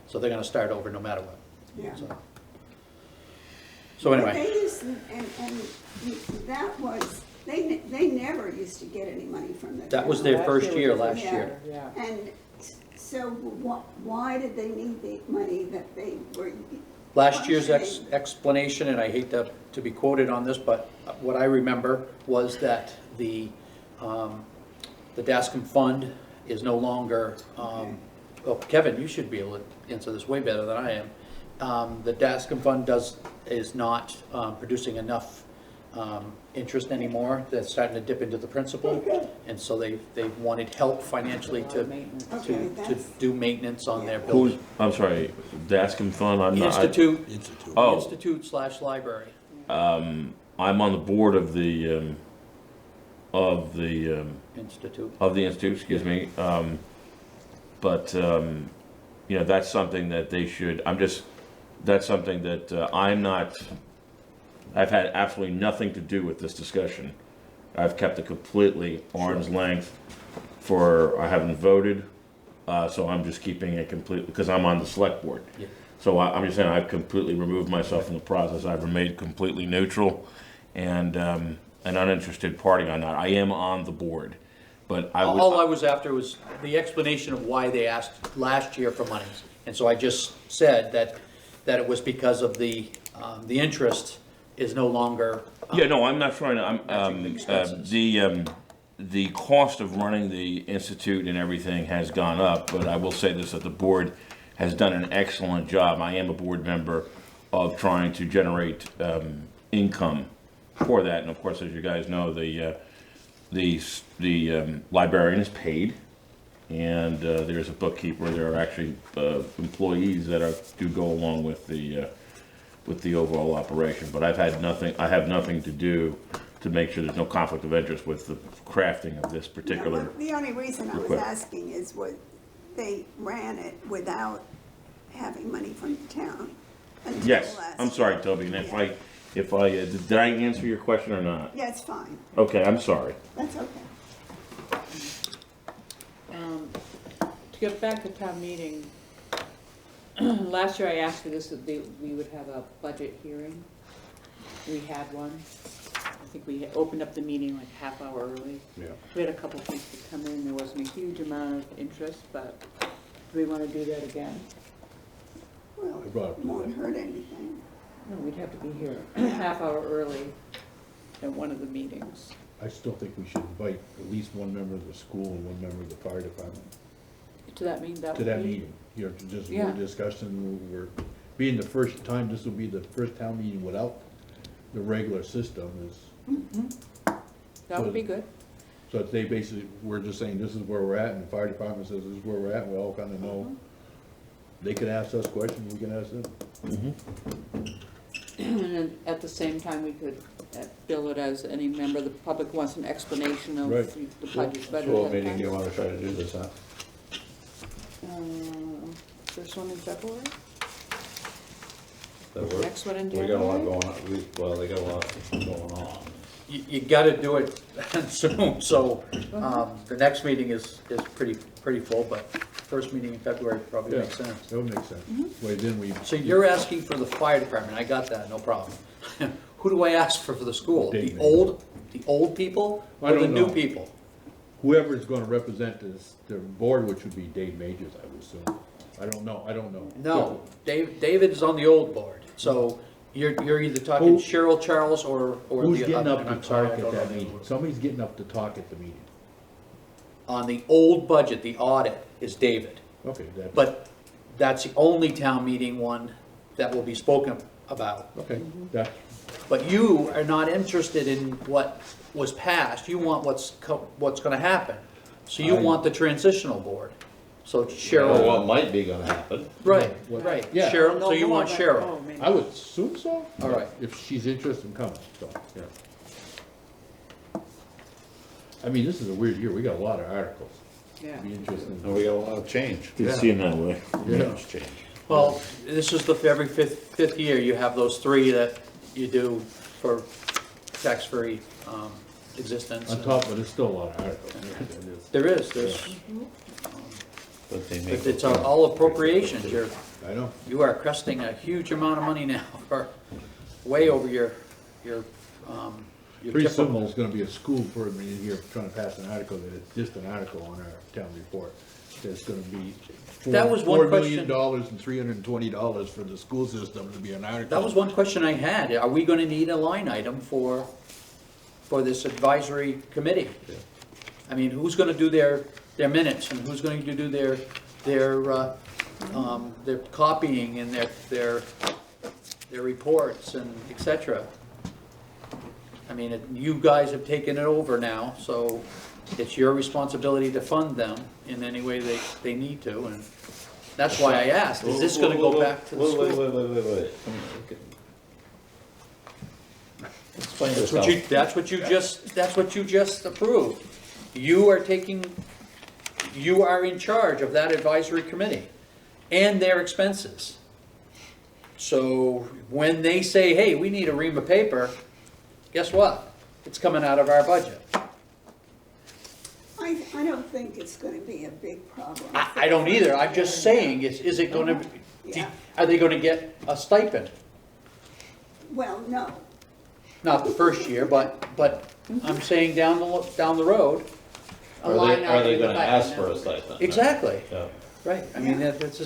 So they're gonna start over no matter what. Yeah. So anyway. They used, and that was, they never used to get any money from the town. That was their first year last Yeah. year. Yeah. And so why did they need the money that they were? Last year's functioning? explanation, and I hate to be quoted on this, but what I remember was that the DASCM fund is no longer, well, Kevin, you should be able to answer this way better than I am. The DASCM fund is not producing enough interest anymore. They're starting to dip into the principal, and so they wanted help financially to do maintenance on their building. I'm sorry, DASCM fund, I'm not. Institute Oh. / library. I'm on the board of the Institute. institute, excuse me. But, you know, that's something that they should, that's something that I've had absolutely nothing to do with this discussion. I've kept it completely arm's length I haven't voted, so I'm just keeping it completely, because I'm on the select board. Yeah. So I'm just saying I've completely removed myself from the process. I've remained completely neutral and an uninterested party on that. I am on the board, but All I was after was the explanation of why they asked last year for money. And so I just said that it was because of the interest is no longer. Yeah, no, I'm not trying to, Matching the expenses. the cost of running the institute and everything has gone up, but I will say this, that the board has done an excellent job. I am a board member of trying to generate income for that, and of course, as you guys know, the librarian is paid, and there's a bookkeeper. There are actually employees that do go along with the overall operation. But I have nothing to do to make sure there's no conflict of interest with the crafting of this particular. The only reason I was request. asking is they ran it without having money from the town until Yes, last I'm sorry, year. Toby, and Yeah. if I did I answer your question or not? Yeah, it's fine. Okay, I'm sorry. That's okay. To get back to town meeting, last year I asked for this, that we would have a budget hearing. We had one. I think we had opened up the meeting like half hour early. Yeah. We had a couple of people come in, there wasn't a huge amount of interest, but do we want to do that again? Well, I brought it it won't hurt anything. No, we'd have to be here half hour early at one of the meetings. I still think we should invite at least one member of the school and one member of the fire department To that meeting, that to would that be- meeting. You know, to just Yeah. we're discussing, we're, being the first time, this will be the first town meeting without the regular system is, That would be good. so if they basically, we're just saying this is where we're at, and the fire department says this is where we're at, we all kinda know. They can ask us questions, we can ask them. And then at the same time, we could bill it as any member of the public wants an explanation of Right. the budget. So what meeting do you wanna try to do this at? First one in February, That work? next one in We got a lot January. going on, they got a lot going on. You gotta do it soon, so, the next meeting is pretty full, but first meeting in February probably Yeah, makes sense. that would make sense. Wait, then we. So you're asking for the fire department, I got that, no problem. Who do I ask for the school? The Dave. old people I or the don't new know. people? Whoever's gonna represent this, the board, which would be Dave Majors, I would assume. I don't know. No, David is on the old board, so you're either talking Who- Cheryl Charles or the. Who's getting up and to I'm sorry, talk I at don't that know. meeting? Somebody's getting up to talk at the meeting. On the old budget, the audit is David, Okay, that, but that's the only town meeting one that will be spoken about. okay, that, But you are not interested in what was passed, you want what's gonna happen. So you I- want the transitional board. So Or Cheryl, what might be gonna happen. right, What- right, yeah. Cheryl, No so you more want than- Cheryl. oh, maybe. I would assume so. All right. If she's interested in coming, so, yeah. I mean, this is a weird year. We got a lot of articles. Yeah. Be interesting. And we got a lot of change. You see it that way. Huge change. Well, this is every fifth year, you have those three that you do for tax-free existence. On top of it, there's still a lot of articles. There's, But they but make. it's all appropriations, I know. you are cresting a huge amount of money now, for way over your Pretty soon typical. there's gonna be a school board meeting here trying to pass an article that is just an article on our town report. There's gonna be That was one $4 million question. and $320 for the school system to be an article. That was one question I had, are we gonna need a line item for this advisory committee? I mean, who's gonna do their minutes, and who's going to do their copying and their reports and et cetera? I mean, you guys have taken it over now, so it's your responsibility to fund them in any way they need to, and that's why I asked, is this gonna go back to the school? Wait. Explain That's yourself. what you just approved. You are in charge of that advisory committee and their expenses. So when they say, hey, we need a ream of paper, guess what? It's coming out of our budget. I don't think it's gonna be a big problem. I don't either. I'm just saying, is it gonna, Yeah. are they gonna get a stipend? Well, no. Not the first year, but I'm saying down the road. Are they gonna ask for a stipend? Exactly. Yeah. Right, I mean, this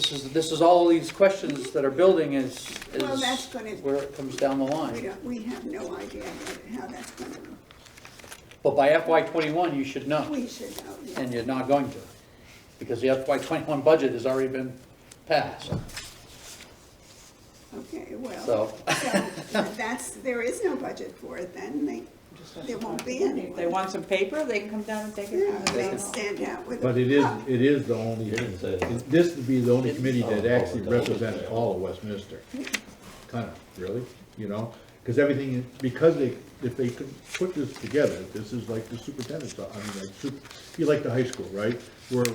is all these questions that are building is Well, that's gonna- where it comes down the line. We have no idea how that's gonna, But by FY '21, you should know, we should know. Yeah. and you're not going to, because the FY '21 budget has already been passed, Okay, well, so. so there is no budget for it then, there won't be any. If they want some paper, they can come down and take Yeah, it. they can stand out with a But it cup. is the only, You didn't say that. this would be the only committee that Oh, actually oh, represents oh. all of Westminster. Kind of, really, you know? Because everything, because if they could put this together, this is like the superintendent's, like the high school, right? Where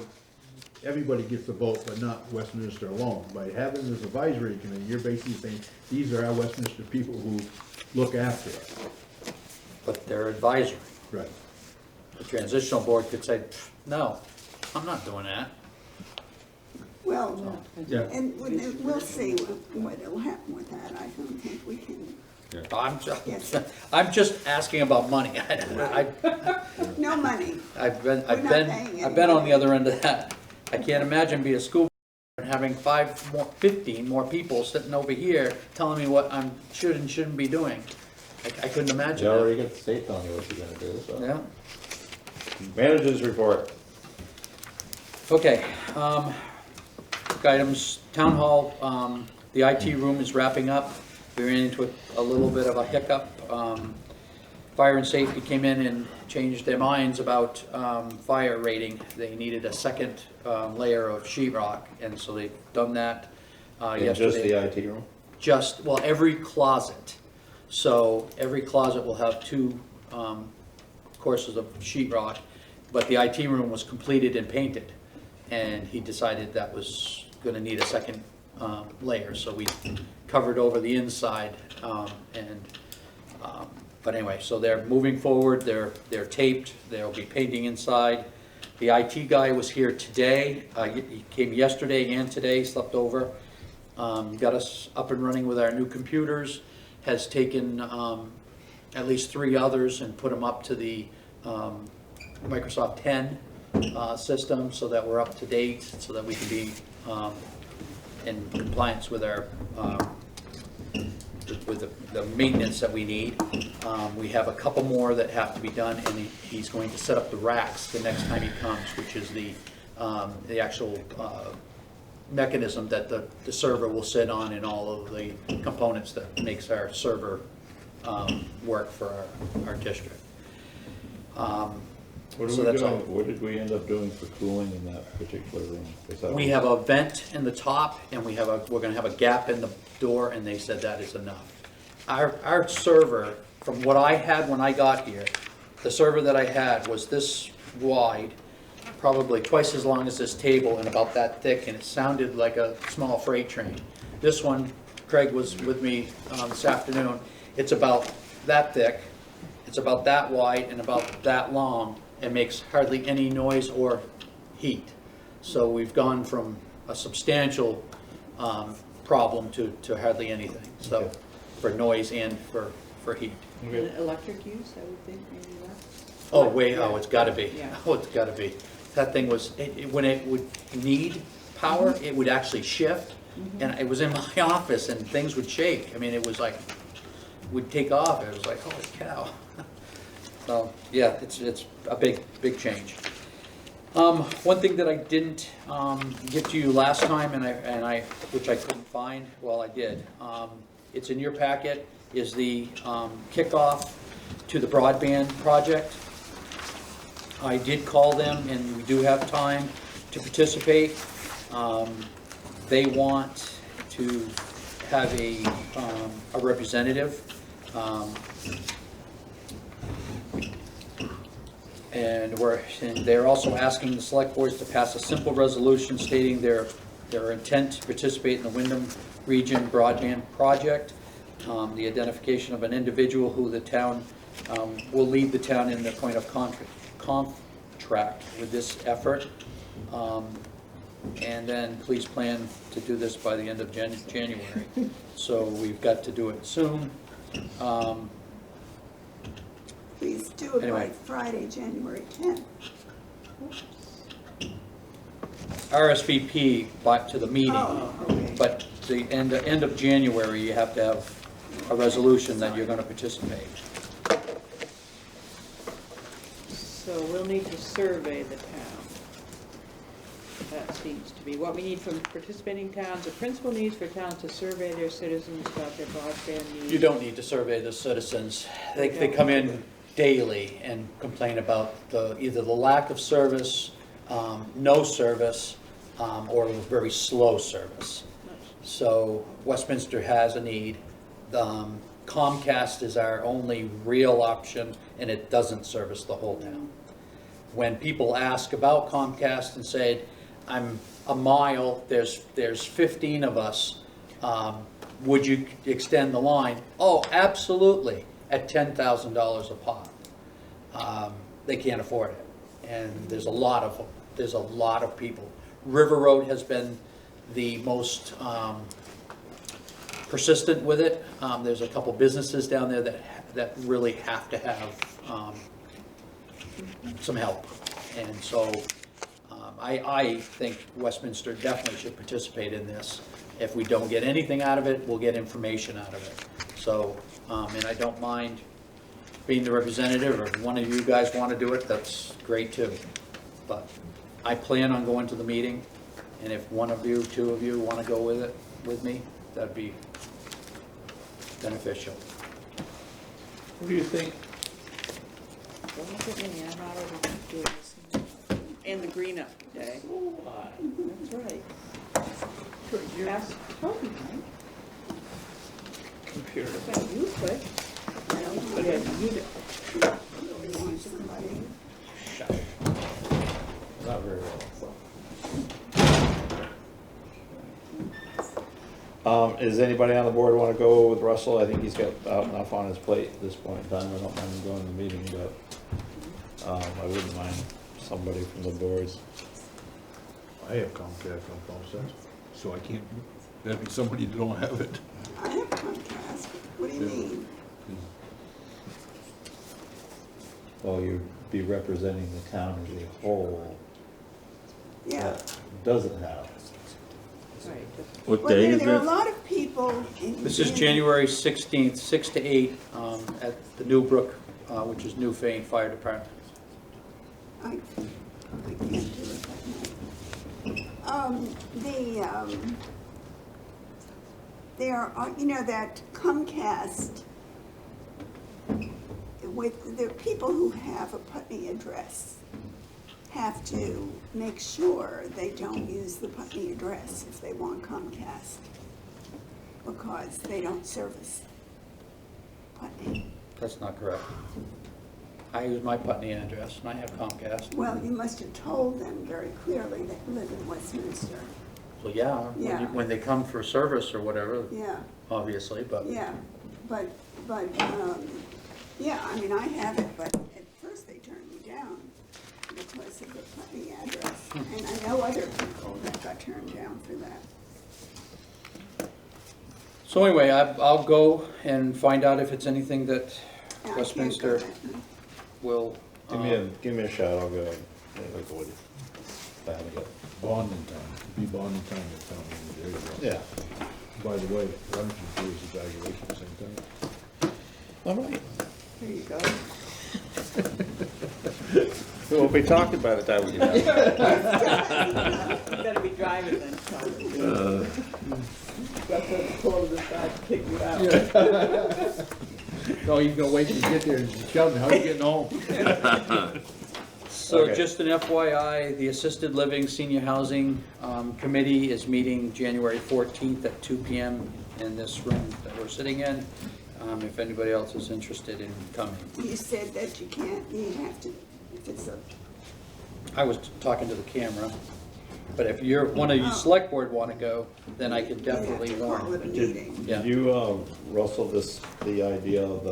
everybody gets a vote, but not Westminster alone. By having this advisory committee, you're basically saying, these are our Westminster people who look after us. But they're advisory. Right. The transitional board could say, no, I'm not doing that. Well, Yeah. and we'll see what'll happen with that, I don't think we can, I'm just asking about money. no money. I've We're not paying been on the anybody. other end of that. I can't imagine being a school board and having 15 more people sitting over here telling me what I should and shouldn't be doing. I couldn't imagine You already that. got the state telling you what you're gonna do, so. Yeah, Managers report. okay. Items, town hall, the IT room is wrapping up. We ran into a little bit of a hiccup. Fire and safety came in and changed their minds about fire rating. They needed a second layer of sheetrock, and so they've done that In just yesterday. the IT room? Well, every closet. So every closet will have 2 courses of sheetrock, but the IT room was completed and painted. And he decided that was gonna need a second layer, so we covered over the inside. But anyway, so they're moving forward, they're taped, they'll be painting inside. The IT guy was here today, he came yesterday and today, slept over. Got us up and running with our new computers, has taken at least 3 others and put them up to the Microsoft 10 system, so that we're up to date, so that we can be in compliance with our with the maintenance that we need. We have a couple more that have to be done, and he's going to set up the racks the next time he comes, which is the actual mechanism that the server will sit on, and all of the components that makes our server work for our district. What So are we that's all. doing, what did we end up doing for cooling in that particular room? Is that We have a vent in the top, and we're gonna have a gap in the door, and they said that is enough. Our server, from what I had when I got here, the server that I had was this wide, probably twice as long as this table and about that thick, and it sounded like a small freight train. This one, Craig was with me this afternoon, it's about that thick, it's about that wide and about that long, and makes hardly any noise or heat. So we've gone from a substantial problem to hardly anything, so, Okay. for noise and for heat. And electric use, I would think, maybe that. Oh, it's gotta be. Yeah. Oh, it's gotta be. That thing was, when it would need power, it would actually shift. And it was in my office and things would shake. I mean, it was like, would take off. It was like, holy cow. So, yeah, it's a big change. One thing that I didn't get to you last time, and I which I couldn't find, well, I did. It's in your packet, is the kickoff to the broadband project. I did call them, and we do have time to participate. They want to have a representative. And they're also asking the select boards to pass a simple resolution stating their intent to participate in the Wyndham Region Broadband Project, the identification of an individual who the town will lead the town in the point of contract with this effort. And then please plan to do this by the end of January. So we've got to do it soon. Please do it by Anyway. Friday, January 10th. RSVP back to the meeting, Oh, okay. but the end of January, you have to have a resolution that you're gonna participate. So we'll need to survey the town. That seems to be what we need from participating towns. The principal needs for towns to survey their citizens about their broadband needs. You don't need to survey the citizens. They come in daily and complain about either the lack of service, no service, or very slow service. So Westminster has a need. Comcast is our only real option, and it doesn't service the whole town. When people ask about Comcast and say, I'm a mile, there's 15 of us, would you extend the line? Oh, absolutely, at $10,000 a pop. They can't afford it, and there's a lot of people. River Road has been the most persistent with it. There's a couple businesses down there that really have to have some help, and so I think Westminster definitely should participate in this. If we don't get anything out of it, we'll get information out of it. So, and I don't mind being the representative, or if one of you guys want to do it, that's great too. But I plan on going to the meeting, and if one of you, two of you want to go with me, that'd be beneficial. What do you think? Don't look at me, I'm out of doing this. And the green up day. That's right. Ask Toby, right? Computer. But you quit. Yeah, you did. Not very well. Is anybody on the board want to go with Russell? I think he's got enough on his plate at this point in time. I don't mind him going to the meeting, but I wouldn't mind somebody from the board. I have Comcast on phone set, so I can't, that'd be somebody that don't have it. I have Comcast. What do you mean? Well, you'd be representing the town as a whole Yeah. that doesn't have. Right. What Well, day is there are a this? lot of people in. This is in- January 16th, 6 to 8, at the Newbrook, which is Newfane Fire Department. I can't do it that night. There are, that Comcast, with the people who have a Putney address have to make sure they don't use the Putney address if they want Comcast, because they don't service Putney. That's not correct. I use my Putney address, and I have Comcast. Well, you must have told them very clearly that you live in Westminster. Well, yeah, Yeah. when they come for service or whatever, Yeah, obviously, but yeah, but, yeah, I mean, I have it, but at first they turned me down because of the Putney address. And I know other people that got turned down for that. So anyway, I'll go and find out if it's anything that Yeah, I can't go Westminster that night. will. Give me a shot, I'll go with you. Bonding time, be bonding time at town meeting, there you go. Yeah. By the way, Remington do his evaluation at the same time. All right. There you go. We won't be talking by the time we get out. You better be driving then, Toby. That's what pull the side to kick you out. No, you're gonna wait till you get there and tell me, how you getting home? So Okay. just an FYI, the Assisted Living Senior Housing Committee is meeting January 14th at 2 PM in this room that we're sitting in, if anybody else is interested in coming. You said that you have to if it's a, I was talking to the camera, but if you're, one of you select board wanna go, then I can you have definitely to call warn. it a meeting. Yeah. Did you, Russell, the idea of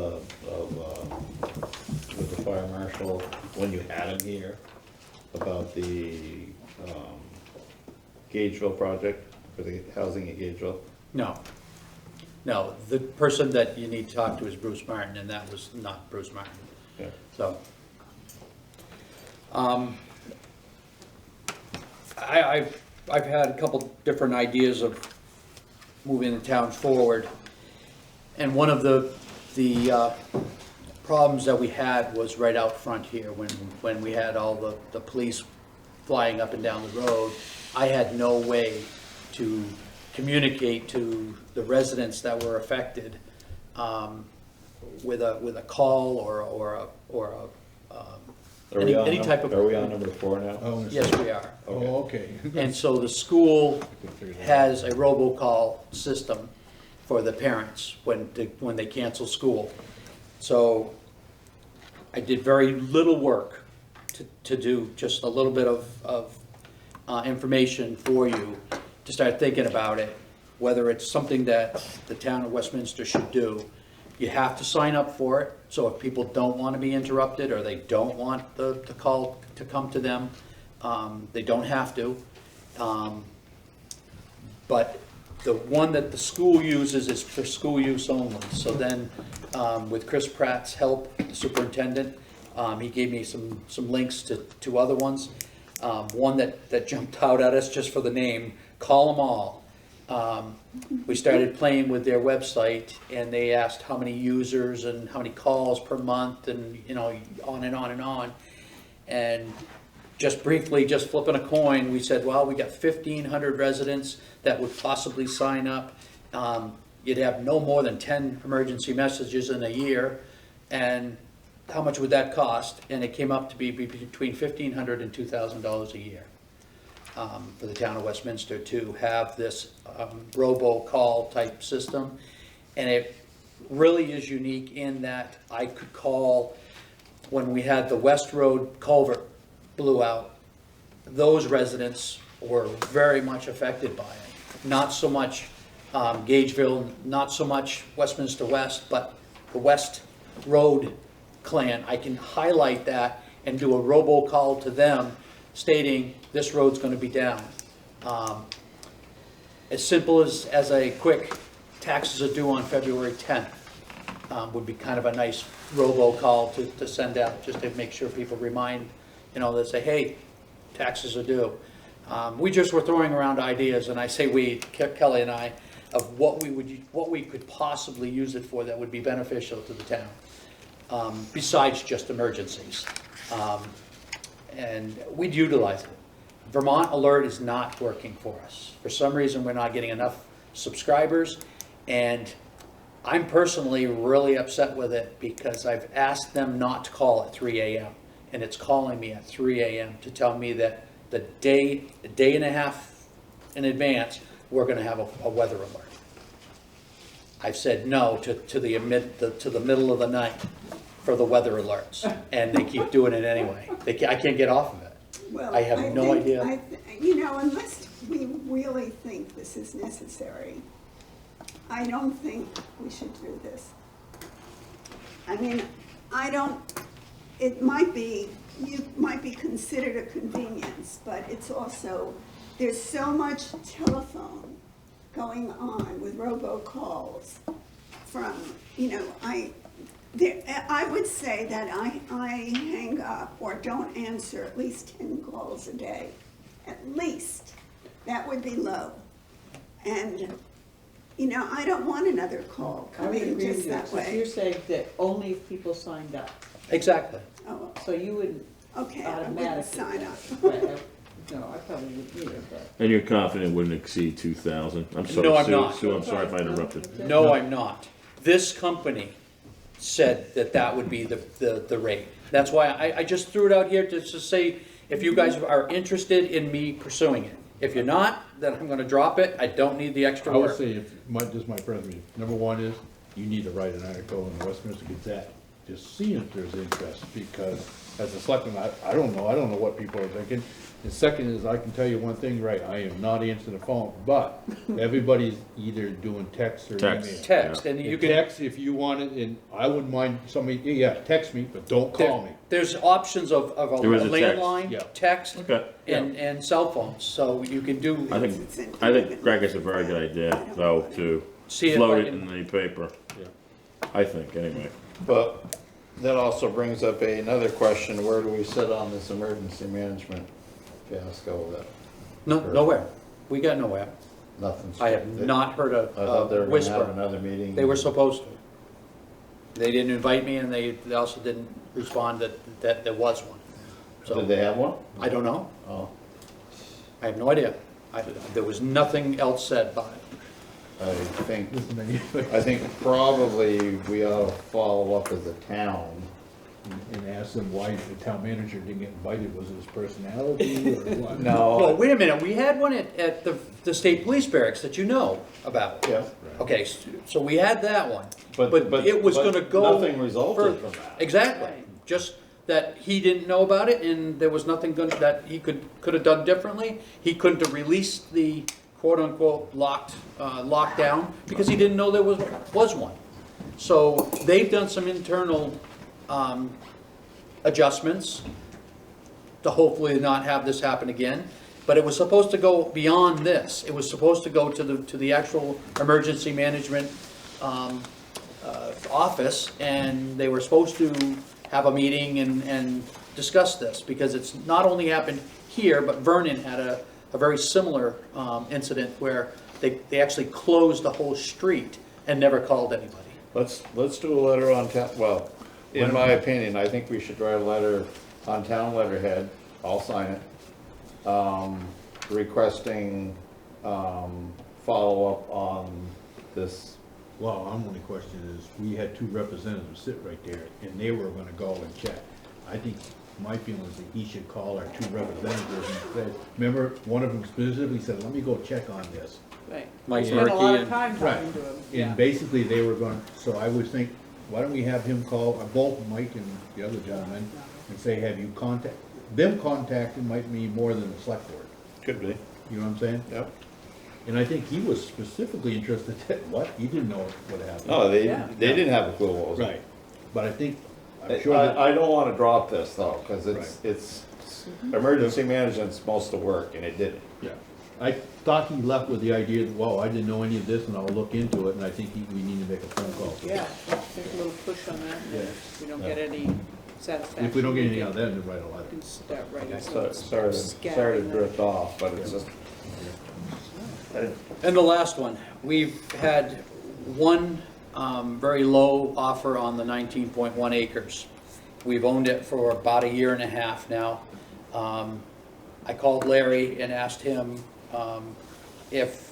with the fire marshal, when you had him here, about the, Gageville project, for the housing at Gageville? No. No, the person that you need to talk to is Bruce Martin, and that was not Bruce Martin. Yeah. So, I've had a couple different ideas of moving the town forward. And one of the problems that we had was right out front here, when we had all the police flying up and down the road. I had no way to communicate to the residents that were affected with a call or any type of. Are we on number 4 now? Oh, Yes, we are. Oh, okay. And so the school has a robocall system for the parents when they cancel school. So I did very little work to do just a little bit of information for you to start thinking about it, whether it's something that the town of Westminster should do. You have to sign up for it, so if people don't want to be interrupted or they don't want the call to come to them, they don't have to. But the one that the school uses is for school use only. So then, with Chris Pratt's help, the superintendent, he gave me some links to other ones. One that jumped out at us just for the name, Call 'em All. We started playing with their website, and they asked how many users and how many calls per month, and on and on and on. And just briefly, just flipping a coin, we said, well, we got 1,500 residents that would possibly sign up. You'd have no more than 10 emergency messages in a year, and how much would that cost? And it came up to be between $1,500 and $2,000 a year for the town of Westminster to have this robocall type system. And it really is unique in that I could call when we had the West Road culvert blew out. Those residents were very much affected by it. Not so much Gageville, not so much Westminster West, but the West Road clan. I can highlight that and do a robocall to them stating this road's going to be down. As simple as a quick taxes are due on February 10th would be kind of a nice robocall to send out, just to make sure people remind, they say, hey, taxes are due. We just were throwing around ideas, and I say we, Kelly and I, of what we could possibly use it for that would be beneficial to the town, besides just emergencies. And we'd utilize it. Vermont Alert is not working for us. For some reason, we're not getting enough subscribers, and I'm personally really upset with it because I've asked them not to call at 3 a.m. and it's calling me at 3 a.m. to tell me that a day and a half in advance, we're going to have a weather alert. I've said no to the middle of the night for the weather alerts, and they keep doing it anyway. I can't get off of it. Well, I have no idea. Unless we really think this is necessary, I don't think we should do this. It might be, you might be considered a convenience, but it's also, there's so much telephone going on with robocalls from, I would say that I hang up or don't answer at least 10 calls a day. At least. That would be low. And, I don't want another call I would coming agree just with you. that So way. you're saying that only if people signed up, Exactly. Oh, so you wouldn't okay, I wouldn't automatically. sign up. Right, no, I probably wouldn't either, but. And you're confident it wouldn't exceed 2,000? I'm sorry, No, I'm Sue. not. Sue, I'm sorry if I interrupted. No, I'm not. This company said that would be the rate. That's why I just threw it out here to say, if you guys are interested in me pursuing it. If you're not, then I'm gonna drop it. I don't need the extra I would work. say, just my preference, number one is, you need to write an article in the Westminster Gazette, just seeing if there's interest, because as a selectman, I don't know what people are thinking. The second is, I can tell you one thing, right, I am not answering the phone, but everybody's either doing text or email. Text. Text, and you And can, text if you want it, and I wouldn't mind somebody, yeah, text me, but don't call me. there's options of a There is a text. landline, Yeah. text, Okay. and cell phones, so you can do. I think Greg has a very good idea, though, to See if float I it can- in the paper. Yeah. I think, anyway. But that also brings up another question, where do we sit on this emergency management fiasco that Nowhere. We got nowhere. nothing's. I have not heard I thought they a were gonna have whisper. another meeting. They were supposed to. They didn't invite me, and they also didn't respond that there was one. Did So, they have one? I don't know. Oh, I have no idea. There was nothing else said about it. I think probably we ought to follow up as a town. And ask them why the town manager didn't get invited, was it his personality or what? Well, No, wait a minute, we had one at the state police barracks that you know about. yeah, Okay, so we had that one. but It was gonna go. Nothing resulted further. from that. Exactly, just that he didn't know about it, and there was nothing that he could have done differently. He couldn't have released the quote-unquote lockdown, because he didn't know there was one. So they've done some internal adjustments to hopefully not have this happen again. But it was supposed to go beyond this. It was supposed to go to the actual emergency management office, and they were supposed to have a meeting and discuss this, because it's not only happened here, but Vernon had a very similar incident where they actually closed the whole street and never called anybody. Let's do a letter on town, well, in my opinion, I think we should write a letter on town letterhead, I'll sign it, requesting, follow-up on this. Well, our only question is, we had two representatives sit right there, and they were gonna go and check. I think, my feeling is that he should call our two representatives and say, remember, one of them specifically said, let me go check on this. Right. Mike Spent a lot Murky of and, time Right. talking to him, yeah. And basically, they were going, so I would think, why don't we have him call, both Mike and the other gentleman, and say, have you them contacted might mean more than the select board. Could be. You know what I'm saying? Yep. And I think he was specifically interested that, what, he didn't know what happened. No, they Yeah. didn't have a clue what was. Right, but I think, I'm sure that. I don't wanna drop this though, cause Right. it's, emergency management's most of work, and it didn't. Yeah, I thought he left with the idea that, well, I didn't know any of this and I'll look into it, and I think we need to make a phone call. Yeah, there's a little push on that, and if we don't get any satisfaction. If we don't get anything we out of that, then write a letter. can start writing So- some Sorry to drift off, but it's just. and the last one, we've had one very low offer on the 19.1 acres. We've owned it for about a year and a half now. I called Larry and asked him if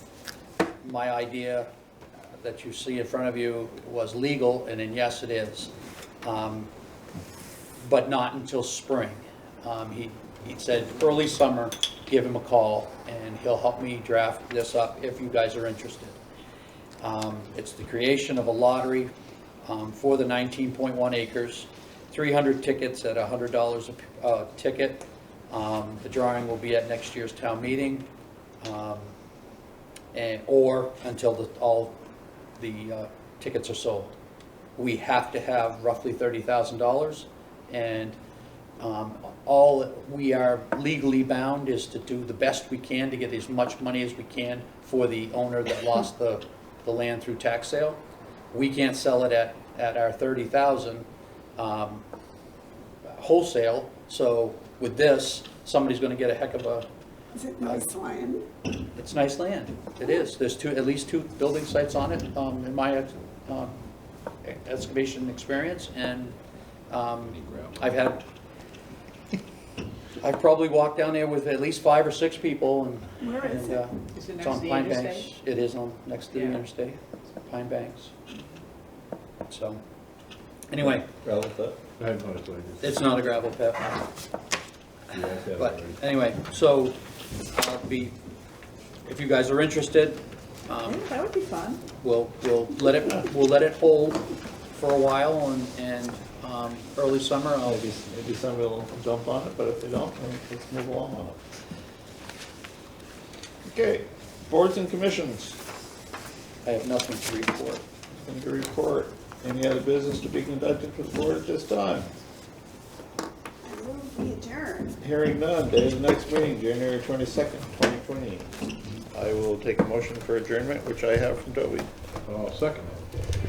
my idea that you see in front of you was legal, and then yes, it is. But not until spring. He said early summer, give him a call, and he'll help me draft this up if you guys are interested. It's the creation of a lottery for the 19.1 acres, 300 tickets at $100 a ticket. The drawing will be at next year's town meeting, or until all the tickets are sold. We have to have roughly $30,000, and all we are legally bound is to do the best we can to get as much money as we can for the owner that lost the land through tax sale. We can't sell it at our $30,000 wholesale, so with this, somebody's gonna get a heck of a, Is it nice land? it's nice land. It is. There's at least two building sites on it, in my excavation experience, and I've probably walked down there with at least 5 or 6 people, and. Where is and, it? Is it It's next on to the Pine interstate? Banks. It is next to the Yeah. interstate, Pine Banks. So, anyway, Gravel pit? I have no idea. it's not a gravel pit. You guys have it But already. anyway, so if you guys are interested, Yeah, that would be fun. we'll let it hold for a while, and early summer, Maybe somebody will jump on it, but if they don't, then let's move along on it. Okay, boards and commissions. I have nothing to report. Nothing to report. Any other business to be conducted for the board at this time? I move we adjourn. Hearing none, day of the next meeting, January 22nd, 2020. I will take a motion for adjournment, which I have from Toby. I'll second that.